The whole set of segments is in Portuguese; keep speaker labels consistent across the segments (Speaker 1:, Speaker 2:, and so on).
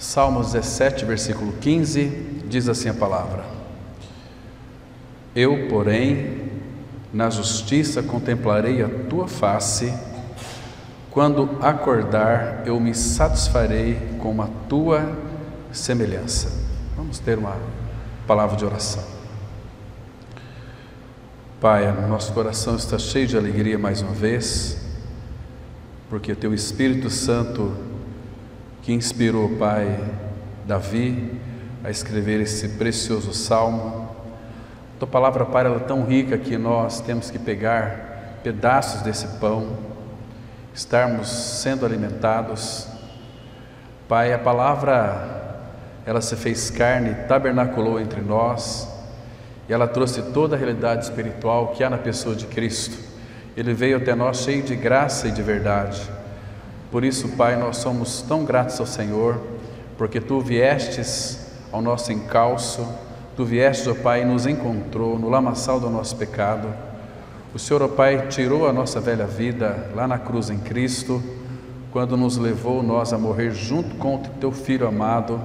Speaker 1: Salmos 17, versículo 15, diz assim a palavra: Eu, porém, na justiça contemplarei a tua face, quando acordar eu me satisfarei com a tua semelhança. Vamos ter uma palavra de oração. Pai, nosso coração está cheio de alegria mais uma vez, porque o teu Espírito Santo que inspirou, Pai, Davi a escrever esse precioso salmo. Tua palavra, Pai, ela é tão rica que nós temos que pegar pedaços desse pão, estarmos sendo alimentados. Pai, a palavra, ela se fez carne, tabernaculou entre nós, e ela trouxe toda a realidade espiritual que há na pessoa de Cristo. Ele veio até nós cheio de graça e de verdade. Por isso, Pai, nós somos tão gratos ao Senhor, porque Tu viestes ao nosso encalço, Tu viestes, ó Pai, e nos encontrou no lamaçal do nosso pecado. O Senhor, ó Pai, tirou a nossa velha vida lá na cruz em Cristo, quando nos levou nós a morrer junto com o Teu Filho amado,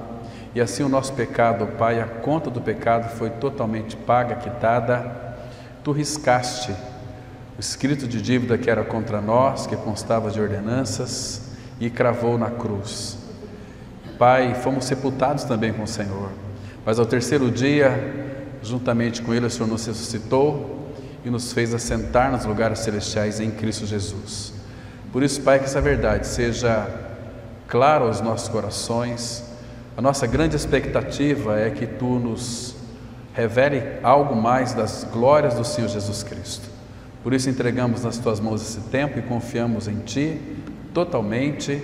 Speaker 1: e assim o nosso pecado, ó Pai, a conta do pecado foi totalmente paga, quitada. Tu riscaste o escrito de dívida que era contra nós, que constava de ordenanças, e cravou na cruz. Pai, fomos sepultados também com o Senhor, mas ao terceiro dia, juntamente com Ele, o Senhor nos ressuscitou e nos fez assentar nos lugares celestiais em Cristo Jesus. Por isso, Pai, que essa verdade seja clara aos nossos corações. A nossa grande expectativa é que Tu nos revele algo mais das glórias do Senhor Jesus Cristo. Por isso entregamos nas Tuas mãos esse tempo e confiamos em Ti totalmente.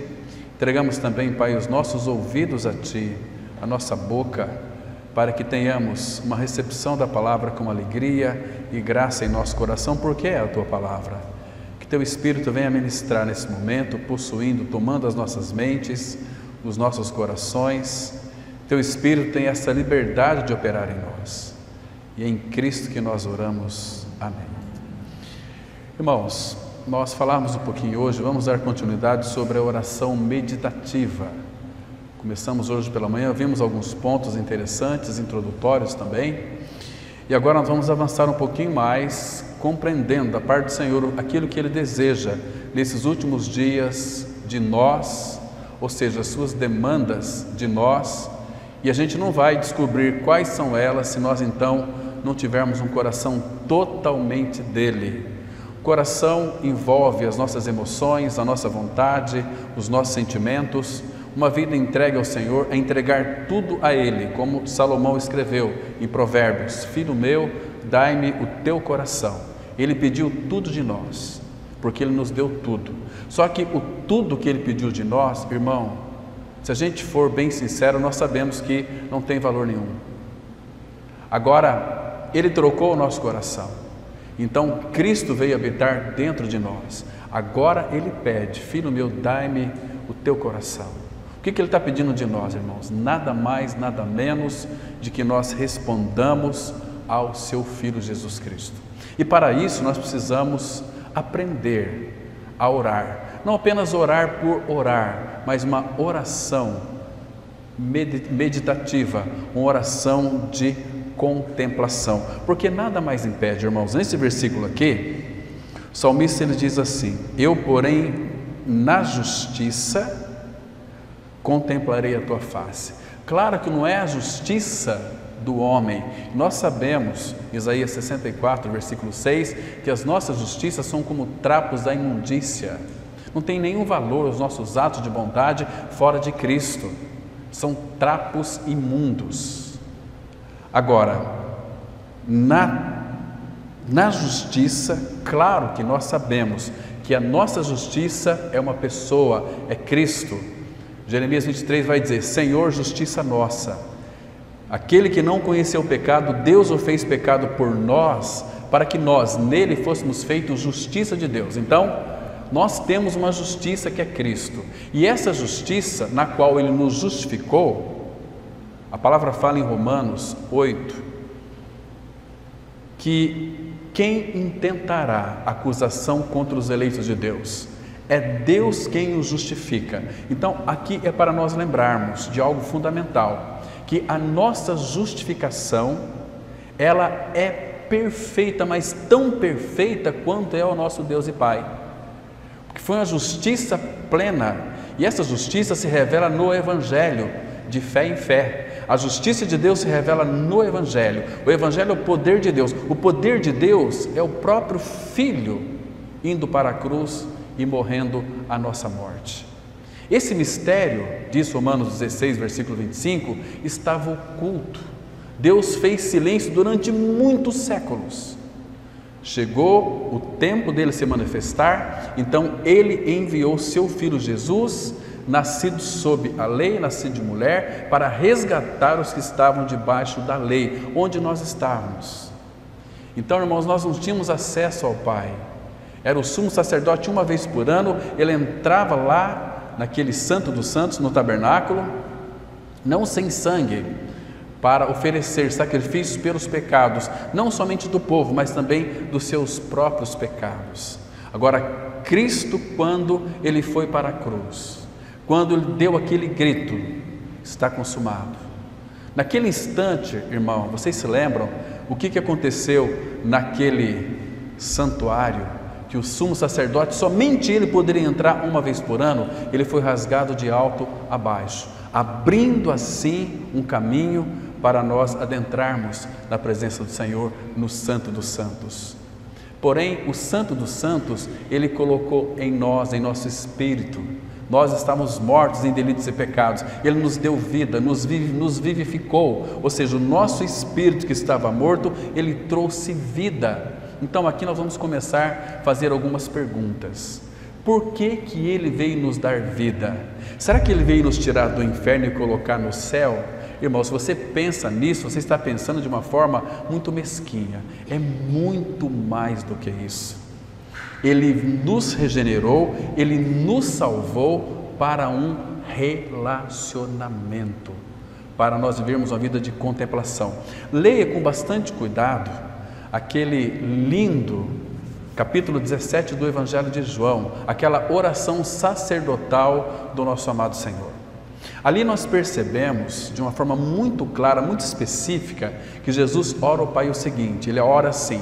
Speaker 1: Entregamos também, Pai, os nossos ouvidos a Ti, a nossa boca, para que tenhamos uma recepção da palavra com alegria e graça em nosso coração, porque é a Tua palavra. Que Teu Espírito venha ministrar nesse momento, possuindo, tomando as nossas mentes, os nossos corações. Teu Espírito tem essa liberdade de operar em nós. E é em Cristo que nós oramos. Amém. Irmãos, nós falamos um pouquinho hoje, vamos dar continuidade sobre a oração meditativa. Começamos hoje pela manhã, vimos alguns pontos interessantes, introdutórios também, e agora nós vamos avançar um pouquinho mais, compreendendo da parte do Senhor aquilo que Ele deseja nesses últimos dias de nós, ou seja, as suas demandas de nós, e a gente não vai descobrir quais são elas se nós então não tivermos um coração totalmente dele. Coração envolve as nossas emoções, a nossa vontade, os nossos sentimentos. Uma vida entregue ao Senhor é entregar tudo a Ele, como Salomão escreveu em Provérbios: Filho meu, dai-me o teu coração. Ele pediu tudo de nós, porque Ele nos deu tudo. Só que o tudo que Ele pediu de nós, irmão, se a gente for bem sincero, nós sabemos que não tem valor nenhum. Agora, Ele trocou o nosso coração. Então, Cristo veio habitar dentro de nós. Agora Ele pede: Filho meu, dai-me o teu coração. O que Ele está pedindo de nós, irmãos? Nada mais, nada menos de que nós respondamos ao Seu Filho Jesus Cristo. E para isso nós precisamos aprender a orar. Não apenas orar por orar, mas uma oração meditativa, uma oração de contemplação, porque nada mais impede, irmãos. Nesse versículo aqui, o salmista ele diz assim: Eu, porém, na justiça contemplarei a tua face. Claro que não é a justiça do homem. Nós sabemos, Isaías 64, versículo 6, que as nossas justiças são como trapos da imundícia. Não tem nenhum valor os nossos atos de bondade fora de Cristo. São trapos imundos. Agora, na justiça, claro que nós sabemos que a nossa justiça é uma pessoa, é Cristo. Jeremias 23 vai dizer: Senhor, justiça nossa. Aquele que não conheceu o pecado, Deus o fez pecado por nós, para que nós nele fôssemos feitos justiça de Deus. Então, nós temos uma justiça que é Cristo. E essa justiça na qual Ele nos justificou, a palavra fala em Romanos 8, que quem intentará acusação contra os eleitos de Deus? É Deus quem os justifica. Então, aqui é para nós lembrarmos de algo fundamental, que a nossa justificação, ela é perfeita, mas tão perfeita quanto é o nosso Deus e Pai. Porque foi uma justiça plena, e essa justiça se revela no Evangelho, de fé em fé. A justiça de Deus se revela no Evangelho. O Evangelho é o poder de Deus. O poder de Deus é o próprio Filho indo para a cruz e morrendo a nossa morte. Esse mistério, diz Romanos 16, versículo 25, estava oculto. Deus fez silêncio durante muitos séculos. Chegou o tempo dele se manifestar, então ele enviou seu Filho Jesus, nascido sob a lei, nascido de mulher, para resgatar os que estavam debaixo da lei, onde nós estávamos. Então, irmãos, nós não tínhamos acesso ao Pai. Era o sumo sacerdote uma vez por ano, ele entrava lá naquele santo dos santos, no tabernáculo, não sem sangue, para oferecer sacrifícios pelos pecados, não somente do povo, mas também dos seus próprios pecados. Agora, Cristo, quando ele foi para a cruz, quando ele deu aquele grito, está consumado. Naquele instante, irmão, vocês se lembram o que aconteceu naquele santuário, que o sumo sacerdote, somente ele poderia entrar uma vez por ano? Ele foi rasgado de alto a baixo, abrindo assim um caminho para nós adentrarmos na presença do Senhor, no Santo dos Santos. Porém, o Santo dos Santos, ele colocou em nós, em nosso espírito. Nós estávamos mortos em delitos e pecados, ele nos deu vida, nos vivificou, ou seja, o nosso espírito que estava morto, ele trouxe vida. Então aqui nós vamos começar a fazer algumas perguntas. Por que que ele veio nos dar vida? Será que ele veio nos tirar do inferno e colocar no céu? Irmão, se você pensa nisso, você está pensando de uma forma muito mesquinha. É muito mais do que isso. Ele nos regenerou, ele nos salvou para um relacionamento, para nós vivermos uma vida de contemplação. Leia com bastante cuidado aquele lindo capítulo 17 do Evangelho de João, aquela oração sacerdotal do nosso amado Senhor. Ali nós percebemos de uma forma muito clara, muito específica, que Jesus ora ao Pai o seguinte, ele ora assim: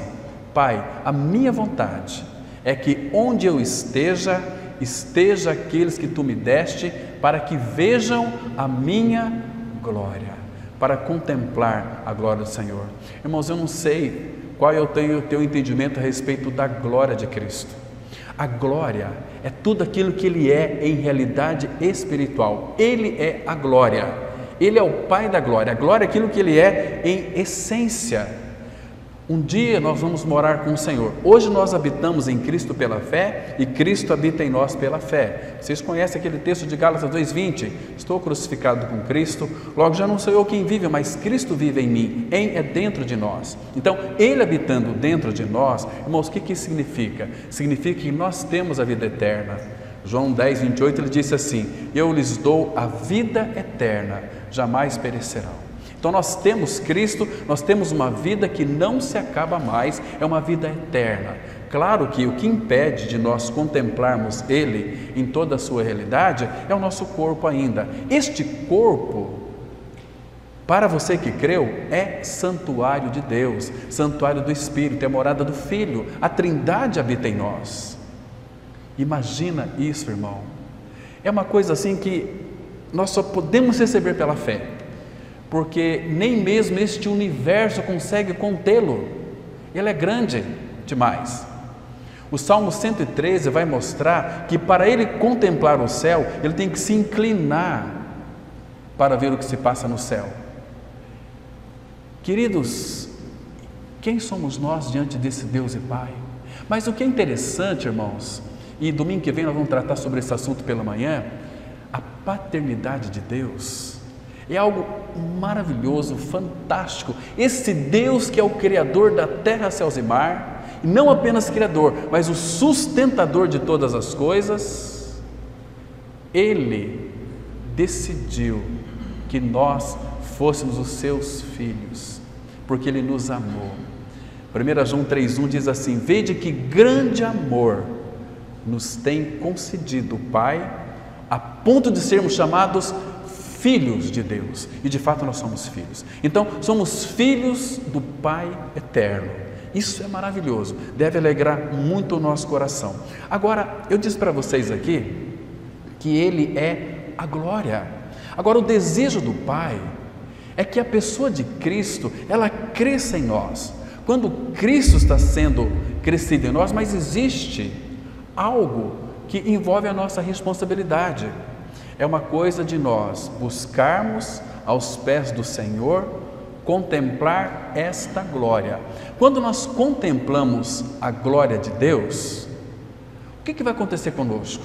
Speaker 1: Pai, a minha vontade é que onde eu esteja, esteja aqueles que tu me deste, para que vejam a minha glória, para contemplar a glória do Senhor. Irmãos, eu não sei qual é o teu entendimento a respeito da glória de Cristo. A glória é tudo aquilo que Ele é em realidade espiritual. Ele é a glória, Ele é o Pai da glória. A glória é aquilo que Ele é em essência. Um dia nós vamos morar com o Senhor. Hoje nós habitamos em Cristo pela fé e Cristo habita em nós pela fé. Vocês conhecem aquele texto de Gálatas 2:20? Estou crucificado com Cristo, logo já não sou eu quem vive, mas Cristo vive em mim, é dentro de nós. Então, Ele habitando dentro de nós, irmãos, o que isso significa? Significa que nós temos a vida eterna. João 10:28, ele disse assim: eu lhes dou a vida eterna, jamais perecerão. Então nós temos Cristo, nós temos uma vida que não se acaba mais, é uma vida eterna. Claro que o que impede de nós contemplarmos Ele em toda a sua realidade é o nosso corpo ainda. Este corpo, para você que creu, é santuário de Deus, santuário do Espírito, é morada do Filho, a Trindade habita em nós. Imagina isso, irmão. É uma coisa assim que nós só podemos receber pela fé, porque nem mesmo este universo consegue contê-lo, ele é grande demais. O Salmo 113 vai mostrar que para ele contemplar o céu, ele tem que se inclinar para ver o que se passa no céu. Queridos, quem somos nós diante desse Deus e Pai? Mas o que é interessante, irmãos, e domingo que vem nós vamos tratar sobre esse assunto pela manhã, a paternidade de Deus é algo maravilhoso, fantástico. Esse Deus que é o Criador da terra, céus e mar, e não apenas Criador, mas o sustentador de todas as coisas, Ele decidiu que nós fôssemos os seus filhos, porque Ele nos amou. 1 João 3,1 diz assim: vede que grande amor nos tem concedido o Pai, a ponto de sermos chamados filhos de Deus. E de fato nós somos filhos. Então, somos filhos do Pai eterno. Isso é maravilhoso, deve alegrar muito o nosso coração. Agora, eu disse para vocês aqui que Ele é a glória. Agora, o desejo do Pai é que a pessoa de Cristo, ela cresça em nós. Quando Cristo está sendo crescido em nós, mas existe algo que envolve a nossa responsabilidade. É uma coisa de nós buscarmos aos pés do Senhor, contemplar esta glória. Quando nós contemplamos a glória de Deus, o que vai acontecer conosco?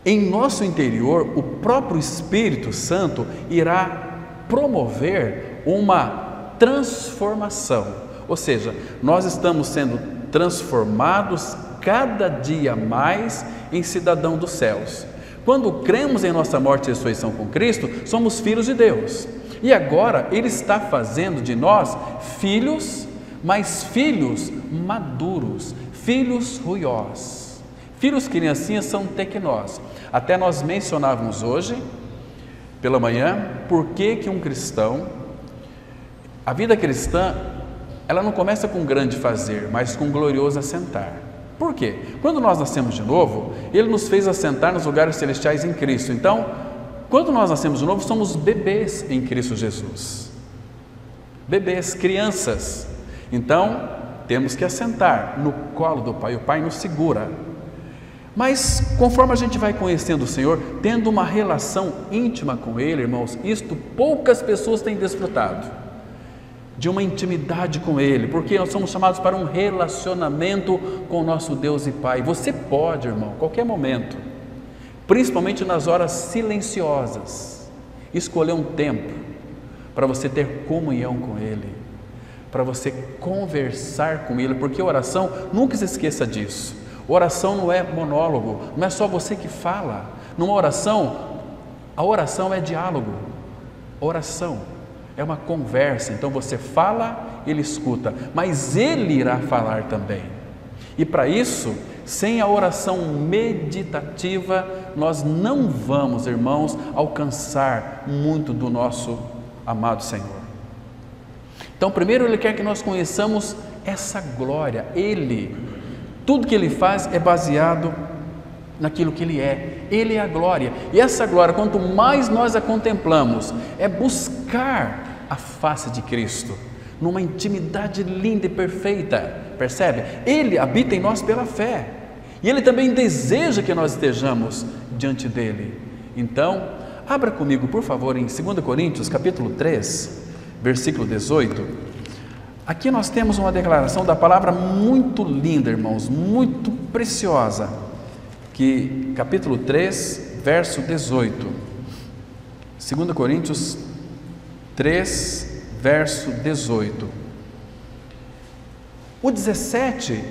Speaker 1: Em nosso interior, o próprio Espírito Santo irá promover uma transformação, ou seja, nós estamos sendo transformados cada dia mais em cidadão dos céus. Quando cremos em nossa morte e ressurreição com Cristo, somos filhos de Deus. E agora Ele está fazendo de nós filhos, mas filhos maduros, filhos ruiós. Filhos criancinhas são tequinós. Até nós mencionávamos hoje, pela manhã, por que um cristão, a vida cristã, ela não começa com grande fazer, mas com glorioso assentar. Por quê? Quando nós nascemos de novo, Ele nos fez assentar nos lugares celestiais em Cristo. Então, quando nós nascemos de novo, somos bebês em Cristo Jesus. Bebês, crianças. Então, temos que assentar no colo do Pai. O Pai nos segura. Mas, conforme a gente vai conhecendo o Senhor, tendo uma relação íntima com Ele, irmãos, isto poucas pessoas têm desfrutado, de uma intimidade com Ele, porque nós somos chamados para um relacionamento com o nosso Deus e Pai. Você pode, irmão, qualquer momento, principalmente nas horas silenciosas, escolher um tempo para você ter comunhão com Ele, para você conversar com Ele, porque a oração, nunca se esqueça disso. Oração não é monólogo, não é só você que fala. Numa oração, a oração é diálogo. Oração é uma conversa. Então você fala, Ele escuta, mas Ele irá falar também. E para isso, sem a oração meditativa, nós não vamos, irmãos, alcançar muito do nosso amado Senhor. Então, primeiro Ele quer que nós conheçamos essa glória. Tudo que Ele faz é baseado naquilo que Ele é. Ele é a glória. E essa glória, quanto mais nós a contemplamos, é buscar a face de Cristo, numa intimidade linda e perfeita. Percebe? Ele habita em nós pela fé. E Ele também deseja que nós estejamos diante dEle. Então, abra comigo, por favor, em 2 Coríntios, capítulo 3, versículo 18. Aqui nós temos uma declaração da palavra muito linda, irmãos, muito preciosa, que capítulo 3, verso 18, 2 Coríntios 3, verso 18. O 17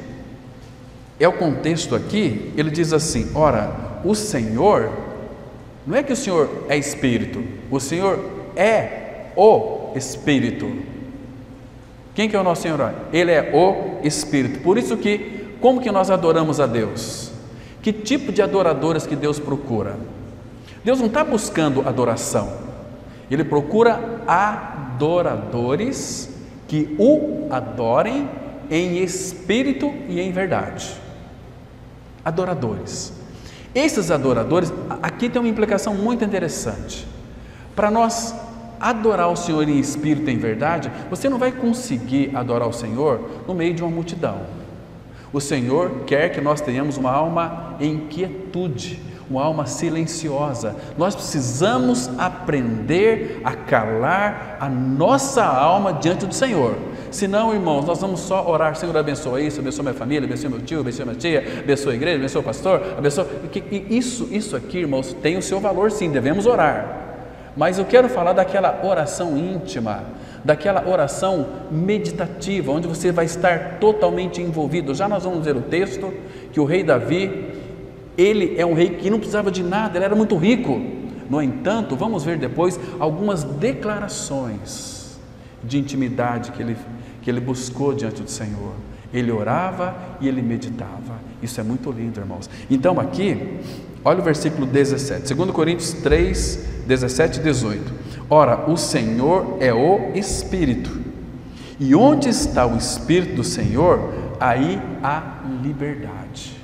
Speaker 1: é o contexto aqui. Ele diz assim: ora, o Senhor, não é que o Senhor é Espírito, o Senhor é o Espírito. Quem que é o nosso Senhor? Ele é o Espírito. Por isso que, como que nós adoramos a Deus? Que tipo de adoradores que Deus procura? Deus não está buscando adoração. Ele procura adoradores que o adorem em espírito e em verdade. Adoradores. Esses adoradores, aqui tem uma implicação muito interessante. Para nós adorar o Senhor em espírito e em verdade, você não vai conseguir adorar o Senhor no meio de uma multidão. O Senhor quer que nós tenhamos uma alma em quietude, uma alma silenciosa. Nós precisamos aprender a calar a nossa alma diante do Senhor. Senão, irmãos, nós vamos só orar: Senhor, abençoa isso, abençoa minha família, abençoa meu tio, abençoa minha tia, abençoa a igreja, abençoa o pastor, abençoa... Isso aqui, irmãos, tem o seu valor, sim, devemos orar. Mas eu quero falar daquela oração íntima, daquela oração meditativa, onde você vai estar totalmente envolvido. Já nós vamos ver o texto que o rei Davi, ele é um rei que não precisava de nada, ele era muito rico. No entanto, vamos ver depois algumas declarações de intimidade que ele buscou diante do Senhor. Ele orava e ele meditava. Isso é muito lindo, irmãos. Então aqui, olha o versículo 17, 2 Coríntios 3, 17 e 18. Ora, o Senhor é o Espírito, e onde está o Espírito do Senhor, aí há liberdade.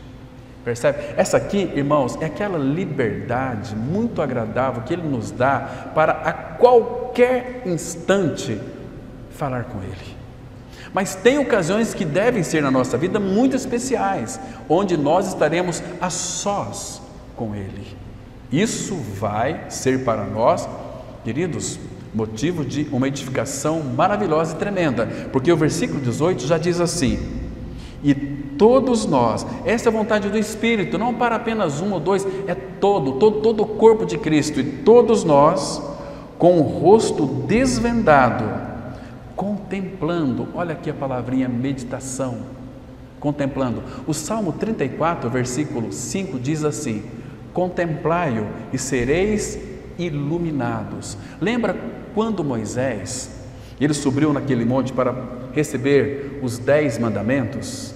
Speaker 1: Percebe? Essa aqui, irmãos, é aquela liberdade muito agradável que Ele nos dá para a qualquer instante falar com Ele. Mas tem ocasiões que devem ser na nossa vida muito especiais, onde nós estaremos a sós com Ele. Isso vai ser para nós, queridos, motivo de uma edificação maravilhosa e tremenda, porque o versículo 18 já diz assim: e todos nós, essa é a vontade do Espírito, não para apenas um ou dois, é todo o corpo de Cristo, e todos nós, com o rosto desvendado, contemplando, olha aqui a palavrinha meditação, contemplando. O Salmo 34, versículo 5 diz assim: contemplai-o e sereis iluminados. Lembra quando Moisés, ele subiu naquele monte para receber os 10 mandamentos?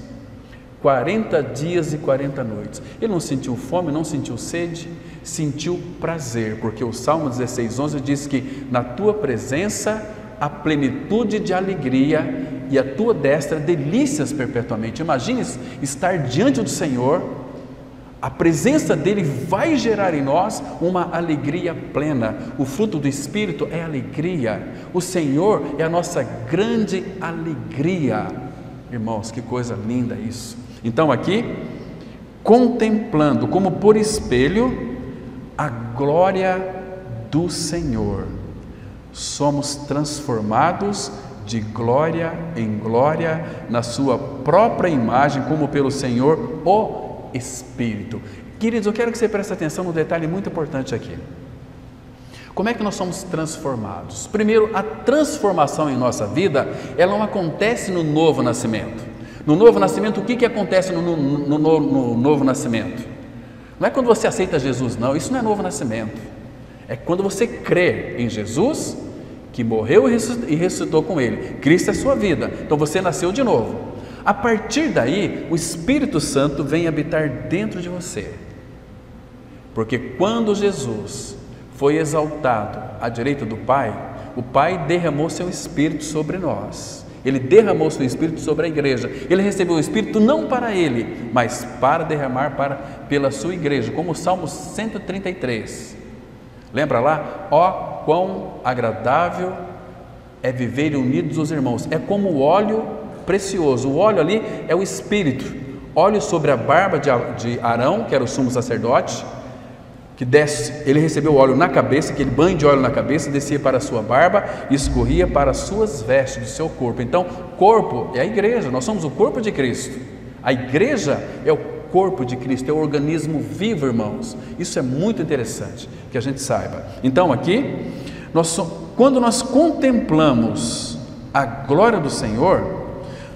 Speaker 1: 40 dias e 40 noites. Ele não sentiu fome, não sentiu sede, sentiu prazer, porque o Salmo 16:11 diz que na tua presença há plenitude de alegria e a tua destra delícias perpetuamente. Imagine estar diante do Senhor, a presença dele vai gerar em nós uma alegria plena. O fruto do Espírito é alegria, o Senhor é a nossa grande alegria. Irmãos, que coisa linda isso. Então aqui, contemplando como por espelho a glória do Senhor, somos transformados de glória em glória na sua própria imagem, como pelo Senhor o Espírito. Queridos, eu quero que você preste atenção num detalhe muito importante aqui. Como é que nós somos transformados? Primeiro, a transformação em nossa vida, ela não acontece no novo nascimento. No novo nascimento, o que acontece no novo nascimento? Não é quando você aceita Jesus, não, isso não é novo nascimento. É quando você crê em Jesus, que morreu e ressuscitou com Ele. Cristo é a sua vida, então você nasceu de novo. A partir daí, o Espírito Santo vem habitar dentro de você. Porque quando Jesus foi exaltado à direita do Pai, o Pai derramou seu Espírito sobre nós. Ele derramou seu Espírito sobre a igreja. Ele recebeu o Espírito não para Ele, mas para derramar pela sua igreja, como o Salmo 133. Lembra lá? Ó, quão agradável é viver unidos os irmãos. É como o óleo precioso. O óleo ali é o Espírito. Óleo sobre a barba de Arão, que era o sumo sacerdote, que desce, ele recebeu o óleo na cabeça, aquele banho de óleo na cabeça, descia para a sua barba e escorria para as suas vestes do seu corpo. Então, corpo é a igreja, nós somos o corpo de Cristo. A igreja é o corpo de Cristo, é o organismo vivo, irmãos. Isso é muito interessante que a gente saiba. Então aqui, quando nós contemplamos a glória do Senhor,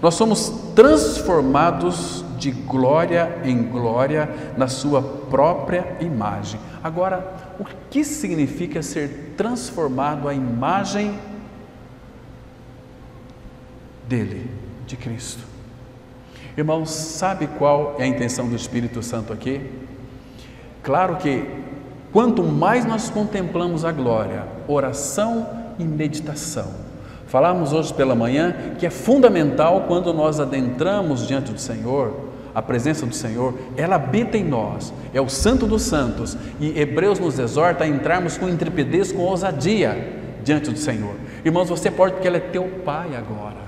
Speaker 1: nós somos transformados de glória em glória na sua própria imagem. Agora, o que significa ser transformado à imagem dele, de Cristo? Irmãos, sabe qual é a intenção do Espírito Santo aqui? Claro que quanto mais nós contemplamos a glória, oração e meditação. Falamos hoje pela manhã que é fundamental quando nós adentramos diante do Senhor, a presença do Senhor, ela habita em nós, é o Santo dos Santos, e Hebreus nos exorta a entrarmos com intrepidez, com ousadia diante do Senhor. Irmãos, você pode, porque Ele é teu Pai agora.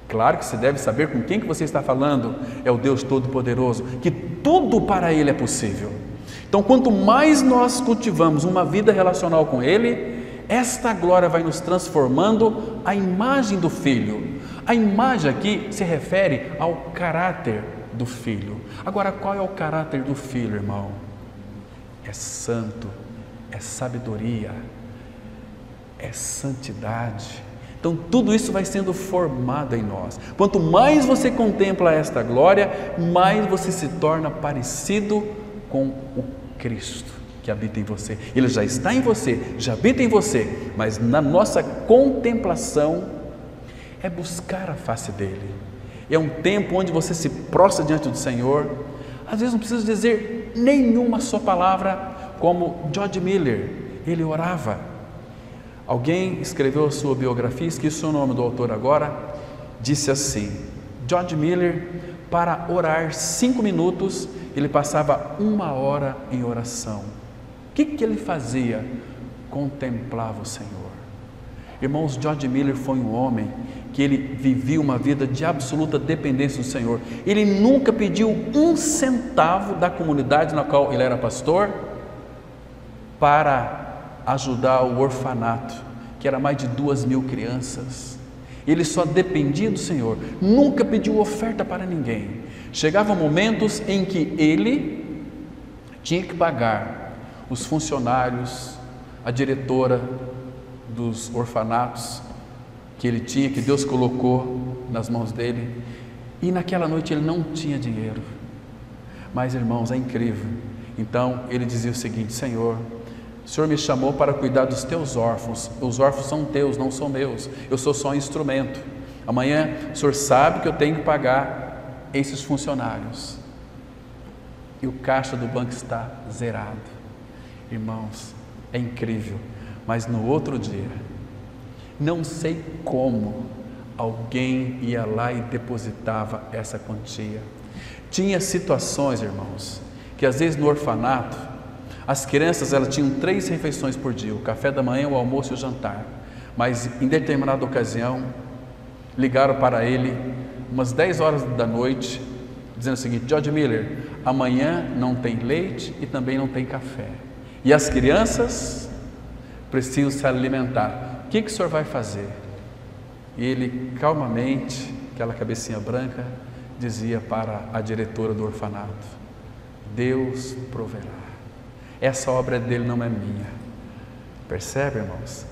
Speaker 1: Claro que você deve saber com quem que você está falando, é o Deus Todo-Poderoso, que tudo para Ele é possível. Então, quanto mais nós cultivamos uma vida relacional com Ele, esta glória vai nos transformando à imagem do Filho. A imagem aqui se refere ao caráter do Filho. Agora, qual é o caráter do Filho, irmão? É santo, é sabedoria, é santidade. Então tudo isso vai sendo formado em nós. Quanto mais você contempla esta glória, mais você se torna parecido com o Cristo que habita em você. Ele já está em você, já habita em você, mas na nossa contemplação é buscar a face dele, É um tempo onde você se prostra diante do Senhor. Às vezes não precisa dizer nenhuma só palavra, como George Miller, ele orava. Alguém escreveu a sua biografia, esqueci o nome do autor agora, disse assim: George Miller, para orar 5 minutos, ele passava 1 hora em oração. O que ele fazia? Contemplava o Senhor. Irmãos, George Miller foi um homem que ele vivia uma vida de absoluta dependência do Senhor. Ele nunca pediu 1 centavo da comunidade na qual ele era pastor para ajudar o orfanato, que era mais de 2.000 crianças. Ele só dependia do Senhor, nunca pediu oferta para ninguém. Chegavam momentos em que ele tinha que pagar os funcionários, a diretora dos orfanatos que ele tinha, que Deus colocou nas mãos dele, e naquela noite ele não tinha dinheiro. Mas, irmãos, é incrível. Então ele dizia o seguinte: Senhor, o Senhor me chamou para cuidar dos teus órfãos. Os órfãos são teus, não são meus. Eu sou só um instrumento. Amanhã o Senhor sabe que eu tenho que pagar esses funcionários. E o caixa do banco está zerado. Irmãos, é incrível. Mas no outro dia, não sei como, alguém ia lá e depositava essa quantia. Tinha situações, irmãos, que às vezes no orfanato, as crianças elas tinham 3 refeições por dia: o café da manhã, o almoço e o jantar. Mas em determinada ocasião, ligaram para ele umas 10 horas da noite, dizendo o seguinte: George Miller, amanhã não tem leite e também não tem café. E as crianças precisam se alimentar. O que o senhor vai fazer? E ele calmamente, aquela cabecinha branca, dizia para a diretora do orfanato: Deus proverá. Essa obra dele não é minha. Percebe, irmãos?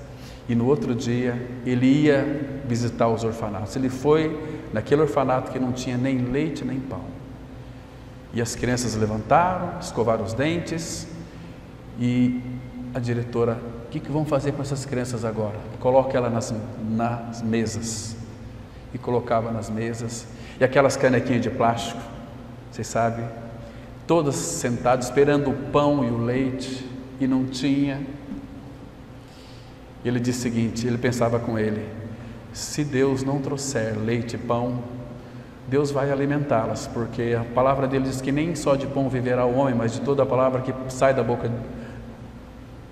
Speaker 1: E no outro dia ele ia visitar os orfanatos. Ele foi naquele orfanato que não tinha nem leite nem pão. E as crianças levantaram, escovaram os dentes, e a diretora: o que vão fazer com essas crianças agora? Coloque ela nas mesas. E colocava nas mesas. E aquelas canequinhas de plástico, vocês sabem, todas sentadas esperando o pão e o leite, e não tinha. Ele disse o seguinte, ele pensava com ele: se Deus não trouxer leite e pão, Deus vai alimentá-las, porque a palavra dele diz que nem só de pão viverá o homem, mas de toda a palavra que sai da boca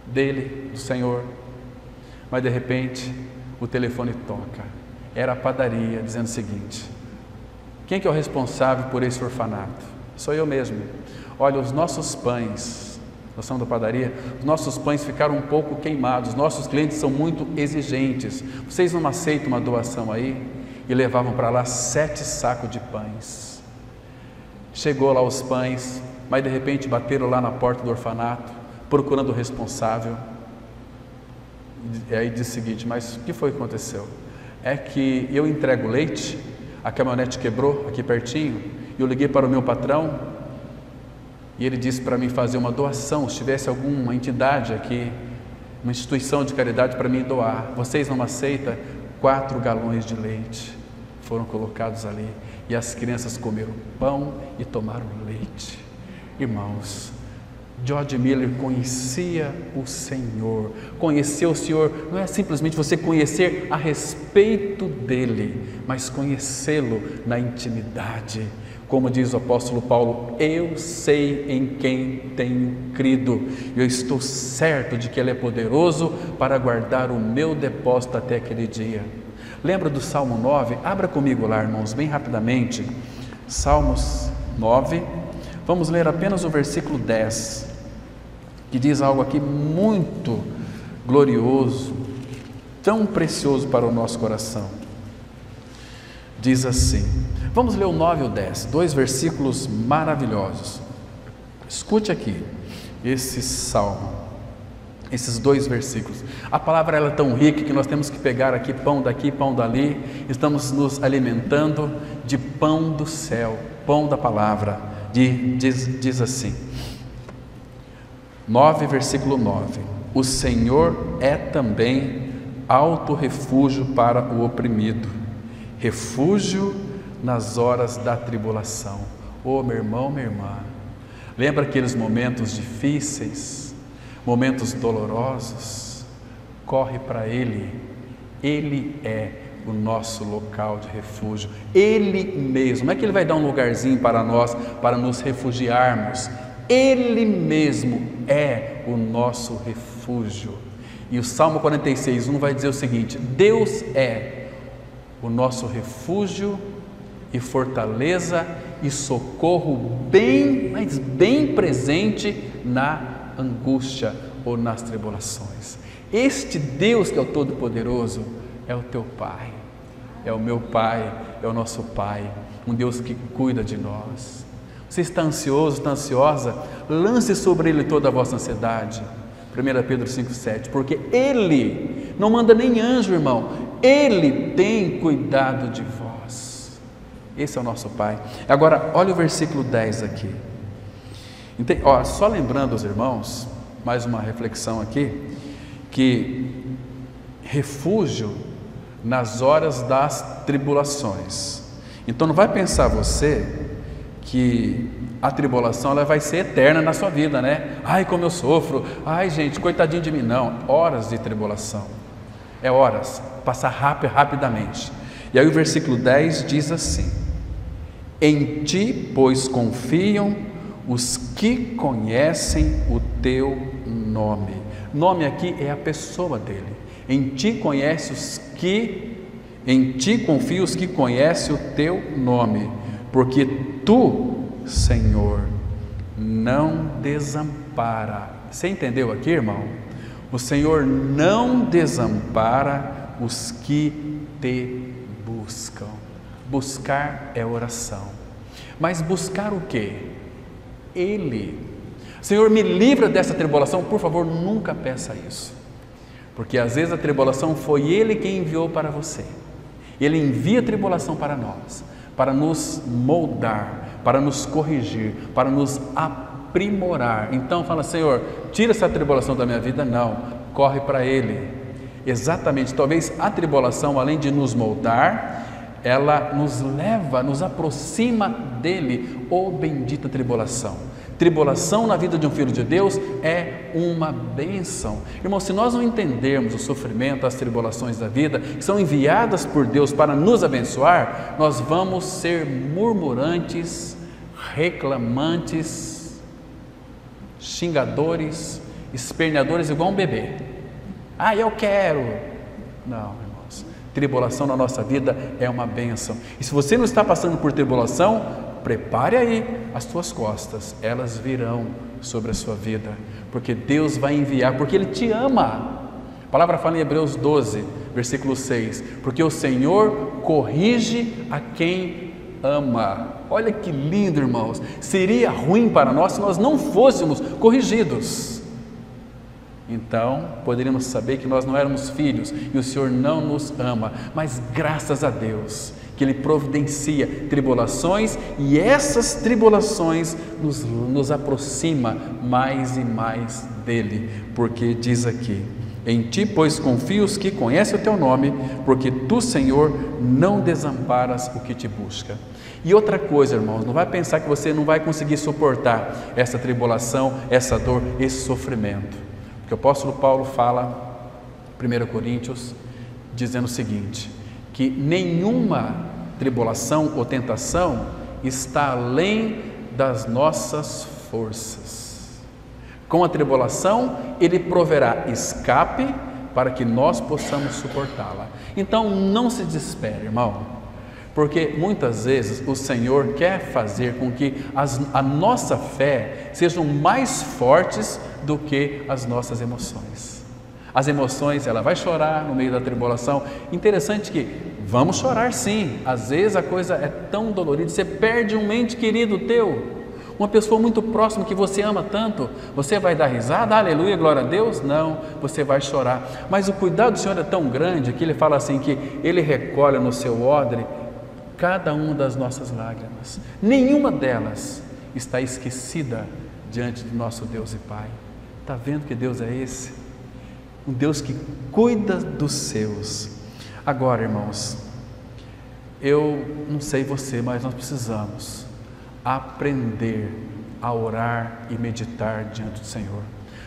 Speaker 1: dele, do Senhor. Mas de repente o telefone toca. Era a padaria, dizendo o seguinte: quem que é o responsável por esse orfanato? Sou eu mesmo. Olha, os nossos pães, nós somos da padaria, os nossos pães ficaram um pouco queimados, os nossos clientes são muito exigentes, vocês não aceitam uma doação aí? E levavam para lá 7 sacos de pães. Chegou lá os pães, mas de repente bateram lá na porta do orfanato, procurando o responsável. E aí disse o seguinte: mas o que foi que aconteceu? É que eu entrego leite, a caminhonete quebrou aqui pertinho, e eu liguei para o meu patrão, e ele disse para mim fazer uma doação, se tivesse alguma entidade aqui, uma instituição de caridade para mim doar. Vocês não aceitam? 4 galões de leite foram colocados ali, e as crianças comeram pão e tomaram leite. Irmãos, George Miller conhecia o Senhor. Conhecer o Senhor não é simplesmente você conhecer a respeito dele, mas conhecê-lo na intimidade. Como diz o apóstolo Paulo: eu sei em quem tenho crido, eu estou certo de que ele é poderoso para guardar o meu depósito até aquele dia. Lembra do Salmo 9? Abra comigo lá, irmãos, bem rapidamente. Salmos 9, vamos ler apenas o versículo 10, que diz algo aqui muito glorioso, tão precioso para o nosso coração. Diz assim, vamos ler o 9 e o 10, 2 versículos maravilhosos. Escute aqui esse salmo, esses 2 versículos. A palavra ela é tão rica que nós temos que pegar aqui pão daqui, pão dali. Estamos nos alimentando de pão do céu, pão da palavra. Diz assim, 9, versículo 9: o Senhor é também alto refúgio para o oprimido, refúgio nas horas da tribulação. Oh, meu irmão, minha irmã, lembra aqueles momentos difíceis, momentos dolorosos? Corre para Ele. Ele é o nosso local de refúgio. Ele mesmo, não é que Ele vai dar um lugarzinho para nós, para nos refugiarmos. Ele mesmo é o nosso refúgio. E o Salmo 46:1 vai dizer o seguinte: Deus é o nosso refúgio e fortaleza e socorro bem, mas bem presente na angústia ou nas tribulações. Este Deus que é o Todo-Poderoso é o teu Pai, é o meu Pai, é o nosso Pai, um Deus que cuida de nós. Você está ansioso, está ansiosa? Lance sobre Ele toda a vossa ansiedade. 1 Pedro 5,7, porque Ele não manda nem anjo, irmão, Ele tem cuidado de vós. Esse é o nosso Pai. Agora, olha o versículo 10 aqui. Só lembrando aos irmãos, mais uma reflexão aqui, que refúgio nas horas das tribulações. Então não vai pensar você que a tribulação ela vai ser eterna na sua vida, né? Ai, como eu sofro, ai gente, coitadinho de mim. Não, horas de tribulação, é horas, passar rapidamente. E aí o versículo 10 diz assim: em ti, pois, confiam os que conhecem o teu nome. Nome aqui é a pessoa dele. Em ti confiam os que conhecem o teu nome, porque tu, Senhor, não desampara. Você entendeu aqui, irmão? O Senhor não desampara os que te buscam. Buscar é oração. Mas buscar o quê? Ele. Senhor, me livra dessa tribulação. Por favor, nunca peça isso, porque às vezes a tribulação foi Ele quem enviou para você. Ele envia a tribulação para nós, para nos moldar, para nos corrigir, para nos aprimorar. Então fala: Senhor, tira essa tribulação da minha vida. Não, corre para Ele. Exatamente, talvez a tribulação, além de nos moldar, ela nos leva, nos aproxima dele. Oh, bendita tribulação! Tribulação na vida de um filho de Deus é uma bênção. Irmão, se nós não entendermos o sofrimento, as tribulações da vida, que são enviadas por Deus para nos abençoar, nós vamos ser murmurantes, reclamantes, xingadores, esperneadores igual um bebê. Ah, eu quero. Não, irmãos, tribulação na nossa vida é uma bênção. E se você não está passando por tribulação, prepare aí as tuas costas, elas virão sobre a sua vida, porque Deus vai enviar, porque Ele te ama. A palavra fala em Hebreus 12, versículo 6, porque o Senhor corrige a quem ama. Olha que lindo, irmãos. Seria ruim para nós se nós não fôssemos corrigidos. Então, poderíamos saber que nós não éramos filhos e o Senhor não nos ama, mas graças a Deus que Ele providencia tribulações, e essas tribulações nos aproxima mais e mais dEle, porque diz aqui: em ti, pois, confio os que conhecem o teu nome, porque tu, Senhor, não desamparas o que te busca. E outra coisa, irmãos, não vai pensar que você não vai conseguir suportar essa tribulação, essa dor, esse sofrimento, porque o apóstolo Paulo fala, 1 Coríntios, dizendo o seguinte: que nenhuma tribulação ou tentação está além das nossas forças. Com a tribulação, Ele proverá escape para que nós possamos suportá-la. Então, não se desespere, irmão, porque muitas vezes o Senhor quer fazer com que a nossa fé sejam mais fortes do que as nossas emoções. As emoções, ela vai chorar no meio da tribulação. Interessante que vamos chorar sim, às vezes a coisa é tão dolorida, você perde um ente querido teu, uma pessoa muito próxima que você ama tanto. Você vai dar risada, aleluia, glória a Deus? Não, você vai chorar. Mas o cuidado do Senhor é tão grande que Ele fala assim, que Ele recolhe no seu odre cada uma das nossas lágrimas. Nenhuma delas está esquecida diante do nosso Deus e Pai. Está vendo que Deus é esse? Um Deus que cuida dos seus. Agora, irmãos, Eu não sei você, mas nós precisamos aprender a orar e meditar diante do Senhor.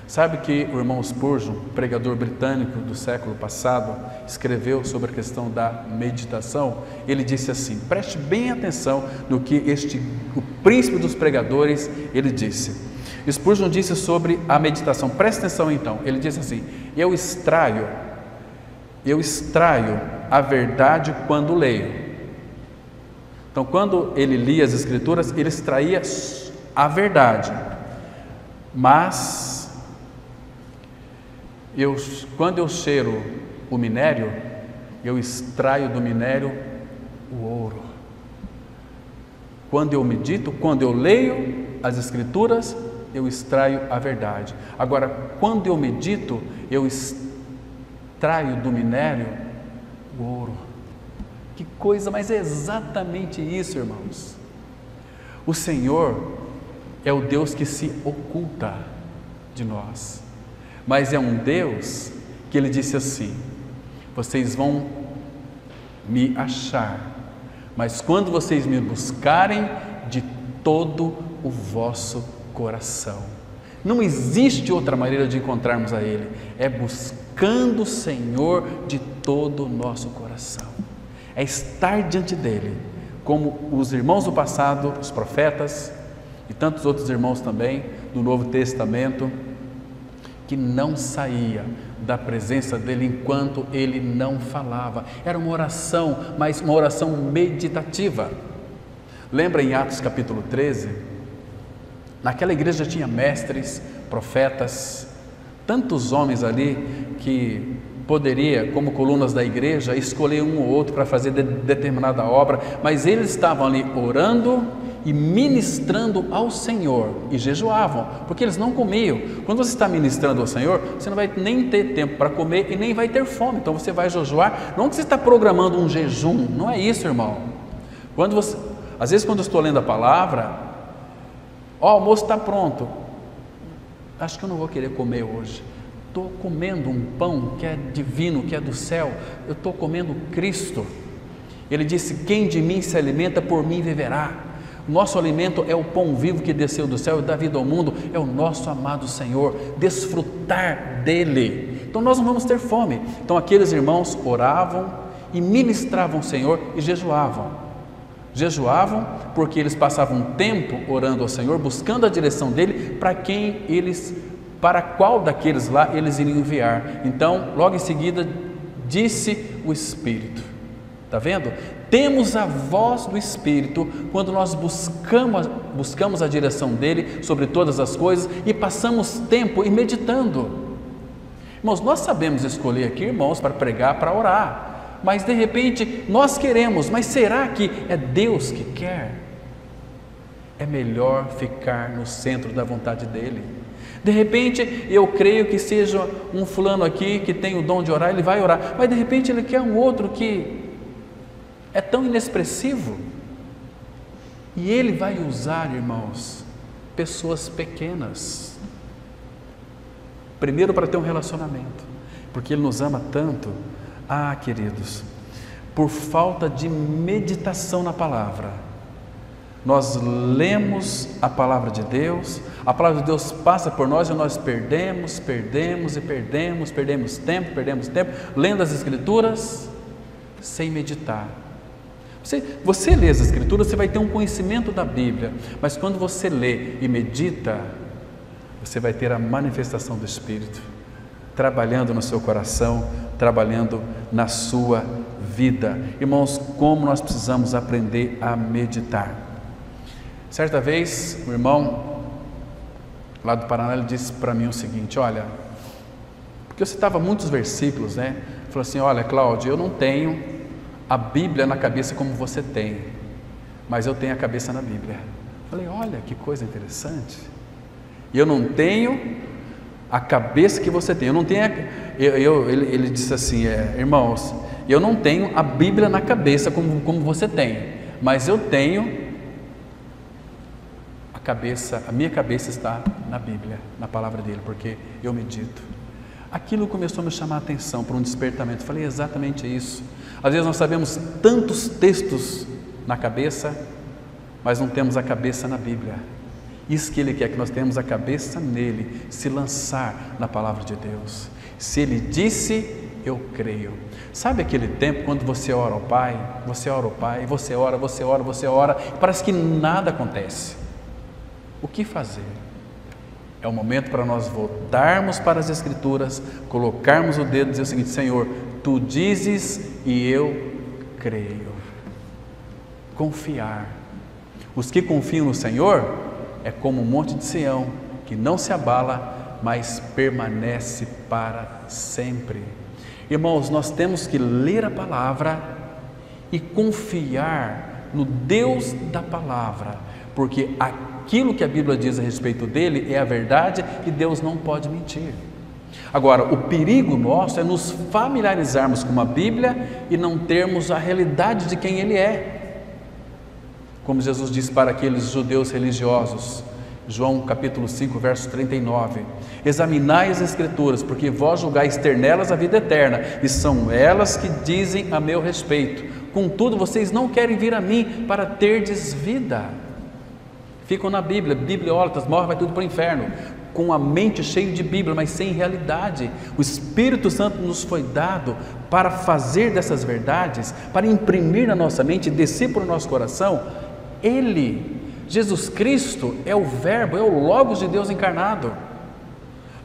Speaker 1: Sabe que o irmão Spurgeon, pregador britânico do século passado, escreveu sobre a questão da meditação? Ele disse assim, preste bem atenção no que o príncipe dos pregadores, ele disse. Spurgeon disse sobre a meditação, preste atenção então, ele disse assim, eu extraio a verdade quando leio. Então, quando ele lia as Escrituras, ele extraía a verdade, mas quando eu cheiro o minério, eu extraio do minério o ouro. Quando eu medito, quando eu leio as Escrituras, eu extraio a verdade. Agora, quando eu medito, eu extraio do minério o ouro. Que coisa, mas é exatamente isso, irmãos. O Senhor é o Deus que se oculta de nós, mas é um Deus que Ele disse assim, vocês vão me achar, mas quando vocês me buscarem de todo o vosso coração. Não existe outra maneira de encontrarmos a Ele, é buscando o Senhor de todo o nosso coração, é estar diante dEle, como os irmãos do passado, os profetas e tantos outros irmãos também do Novo Testamento, que não saía da presença dEle enquanto Ele não falava. Era uma oração, mas uma oração meditativa. Lembra em Atos capítulo 13? Naquela igreja tinha mestres, profetas, tantos homens ali que poderia, como colunas da igreja, escolher um ou outro para fazer determinada obra, mas eles estavam ali orando e ministrando ao Senhor e jejuavam, porque eles não comiam. Quando você está ministrando ao Senhor, você não vai nem ter tempo para comer e nem vai ter fome, então você vai jejuar. Não que você está programando um jejum, não é isso, irmão. Às vezes quando eu estou lendo a palavra, o almoço está pronto, acho que eu não vou querer comer hoje. Estou comendo um pão que é divino, que é do céu, eu estou comendo Cristo. Ele disse, quem de mim se alimenta, por mim viverá. Nosso alimento é o pão vivo que desceu do céu e dá vida ao mundo, é o nosso amado Senhor, desfrutar dele. Então nós não vamos ter fome. Então aqueles irmãos oravam e ministravam o Senhor e jejuavam. Jejuavam porque eles passavam tempo orando ao Senhor, buscando a direção dele, para qual daqueles lá eles iriam enviar. Então, logo em seguida, disse o Espírito. Está vendo? Temos a voz do Espírito quando nós buscamos a direção dele sobre todas as coisas e passamos tempo e meditando. Irmãos, nós sabemos escolher aqui irmãos para pregar, para orar, mas de repente nós queremos, mas será que é Deus que quer? É melhor ficar no centro da vontade dele. De repente eu creio que seja um fulano aqui que tem o dom de orar, ele vai orar, mas de repente ele quer um outro que é tão inexpressivo, e ele vai usar, irmãos, pessoas pequenas, primeiro para ter um relacionamento, porque ele nos ama tanto. Queridos, por falta de meditação na palavra, nós lemos a palavra de Deus, a palavra de Deus passa por nós e nós perdemos tempo lendo as Escrituras sem meditar. Você lê as Escrituras, você vai ter um conhecimento da Bíblia, mas quando você lê e medita, você vai ter a manifestação do Espírito trabalhando no seu coração, trabalhando na sua vida. Irmãos, como nós precisamos aprender a meditar. Certa vez, o irmão lá do Paraná, ele disse para mim o seguinte: olha, porque eu citava muitos versículos, né? Ele falou assim: olha, Cláudio, eu não tenho a Bíblia na cabeça como você tem, mas eu tenho a cabeça na Bíblia. Eu falei: olha que coisa interessante. E eu não tenho a cabeça que você tem. Eu não tenho. Ele disse assim: irmãos, eu não tenho a Bíblia na cabeça como você tem, mas eu tenho a minha cabeça está na Bíblia, na palavra dele, porque eu medito. Aquilo começou a me chamar a atenção para um despertamento. Falei, exatamente isso. Às vezes nós sabemos tantos textos na cabeça, mas não temos a cabeça na Bíblia. Isso que Ele quer, que nós tenhamos a cabeça nele, se lançar na palavra de Deus. Se Ele disse, eu creio. Sabe aquele tempo quando você ora ao Pai, você ora ao Pai, você ora, parece que nada acontece. O que fazer? É o momento para nós voltarmos para as Escrituras, colocarmos o dedo e dizer o seguinte: Senhor, Tu dizes e eu creio. Confiar. Os que confiam no Senhor é como um monte de Sião, que não se abala, mas permanece para sempre. Irmãos, nós temos que ler a palavra e confiar no Deus da palavra, porque aquilo que a Bíblia diz a respeito dele é a verdade e Deus não pode mentir. Agora, o perigo nosso é nos familiarizarmos com a Bíblia e não termos a realidade de quem Ele é. Como Jesus disse para aqueles judeus religiosos, João capítulo 5, verso 39, examinai as Escrituras, porque vós julgais ter nelas a vida eterna, e são elas que dizem a meu respeito. Contudo, vocês não querem vir a mim para terdes vida. Ficam na Bíblia, bibliólatras, morrem, vai tudo para o inferno, com a mente cheia de Bíblia, mas sem realidade. O Espírito Santo nos foi dado para fazer dessas verdades, para imprimir na nossa mente, descer para o nosso coração. Ele, Jesus Cristo, é o Verbo, é o Logos de Deus encarnado.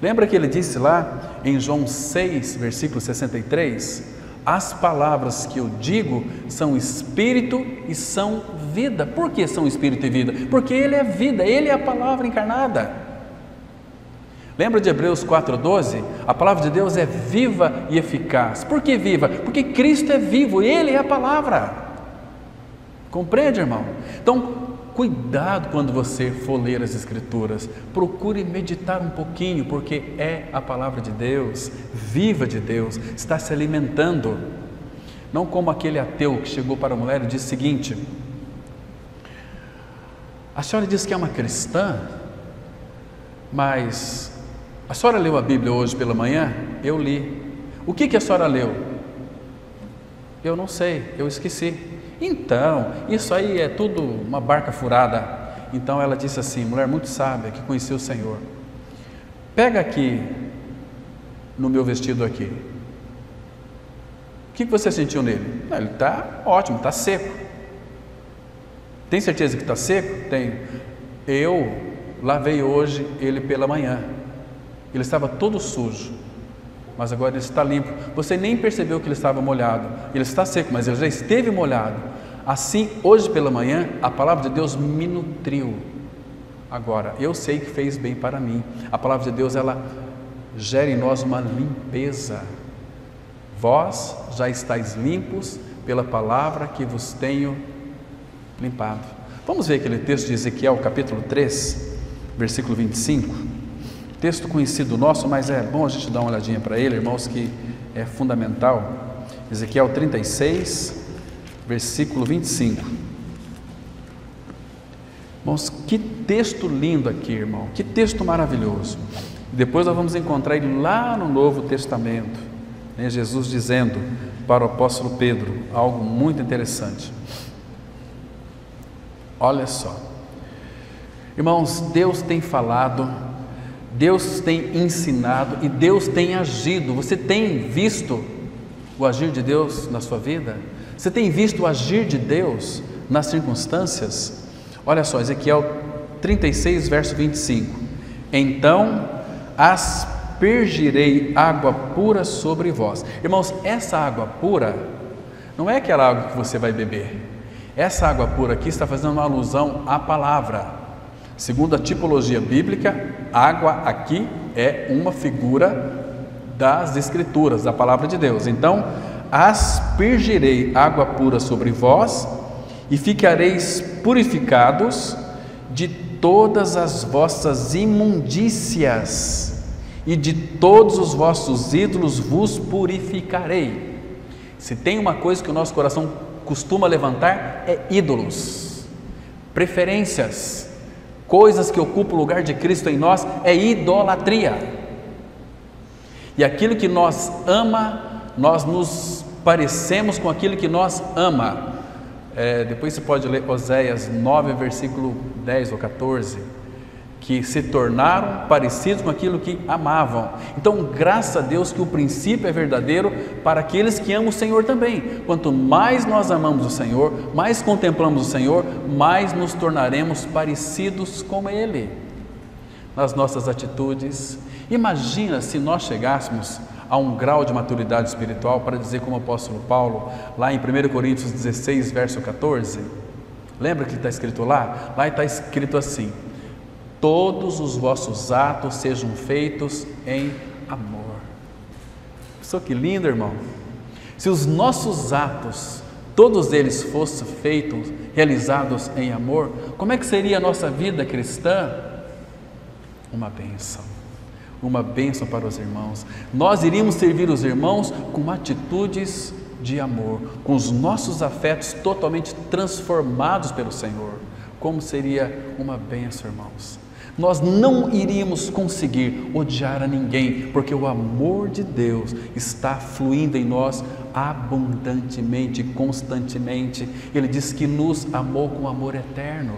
Speaker 1: Lembra que Ele disse lá em João 6, versículo 63, as palavras que eu digo são Espírito e são vida. Por que são Espírito e vida? Porque Ele é vida, Ele é a palavra encarnada. Lembra de Hebreus 4,12? A palavra de Deus é viva e eficaz. Por que viva? Porque Cristo é vivo, Ele é a palavra. Compreende, irmão? Então, cuidado quando você for ler as Escrituras, procure meditar um pouquinho, porque é a palavra de Deus, viva de Deus, está se alimentando. Não como aquele ateu que chegou para a mulher e disse o seguinte: a senhora diz que é uma cristã, mas a senhora leu a Bíblia hoje pela manhã? Eu li. O que a senhora leu? Eu não sei, eu esqueci. Então, isso aí é tudo uma barca furada. Então ela disse assim, mulher muito sábia, que conhecia o Senhor: pega aqui no meu vestido aqui. O que você sentiu nele? Não, ele está ótimo, está seco. Tem certeza que está seco? Tenho. Eu lavei hoje ele pela manhã. Ele estava todo sujo, mas agora ele está limpo. Você nem percebeu que ele estava molhado. Ele está seco, mas ele já esteve molhado. Assim, hoje pela manhã, a palavra de Deus me nutriu. Agora, eu sei que fez bem para mim. A palavra de Deus, ela gera em nós uma limpeza. Vós já estáis limpos pela palavra que vos tenho limpado. Vamos ver aquele texto de Ezequiel, capítulo 3, versículo 25. Texto conhecido nosso, mas é bom a gente dar uma olhadinha para ele, irmãos, que é fundamental. Ezequiel 36, versículo 25. Irmãos, que texto lindo aqui, irmão, que texto maravilhoso. Depois nós vamos encontrar ele lá no Novo Testamento, né? Jesus dizendo para o apóstolo Pedro algo muito interessante. Olha só, irmãos, Deus tem falado, Deus tem ensinado e Deus tem agido. Você tem visto o agir de Deus na sua vida? Você tem visto o agir de Deus nas circunstâncias? Olha só, Ezequiel 36, verso 25. Então aspergirei água pura sobre vós. Irmãos, essa água pura não é aquela água que você vai beber. Essa água pura aqui está fazendo uma alusão à palavra. Segundo a tipologia bíblica, água aqui é uma figura das Escrituras, da palavra de Deus. Então, aspergirei água pura sobre vós e ficareis purificados de todas as vossas imundícias e de todos os vossos ídolos vos purificarei. Se tem uma coisa que o nosso coração costuma levantar, é ídolos, preferências, coisas que ocupam o lugar de Cristo em nós, é idolatria. E aquilo que nós ama, nós nos parecemos com aquilo que nós ama. Depois você pode ler Oséias 9, versículo 10 ou 14, que se tornaram parecidos com aquilo que amavam. Então, graças a Deus que o princípio é verdadeiro para aqueles que amam o Senhor também. Quanto mais nós amamos o Senhor, mais contemplamos o Senhor, mais nos tornaremos parecidos com Ele nas nossas atitudes. Imagina se nós chegássemos a um grau de maturidade espiritual para dizer como o apóstolo Paulo, lá em 1 Coríntios 16, verso 14, lembra que está escrito lá? Lá está escrito assim: todos os vossos atos sejam feitos em amor. Pessoal, que lindo, irmão! Se os nossos atos, todos eles fossem feitos, realizados em amor, como é que seria a nossa vida cristã? Uma bênção para os irmãos. Nós iríamos servir os irmãos com atitudes de amor, com os nossos afetos totalmente transformados pelo Senhor. Como seria uma bênção, irmãos? Nós não iríamos conseguir odiar a ninguém, porque o amor de Deus está fluindo em nós abundantemente, constantemente. Ele diz que nos amou com amor eterno.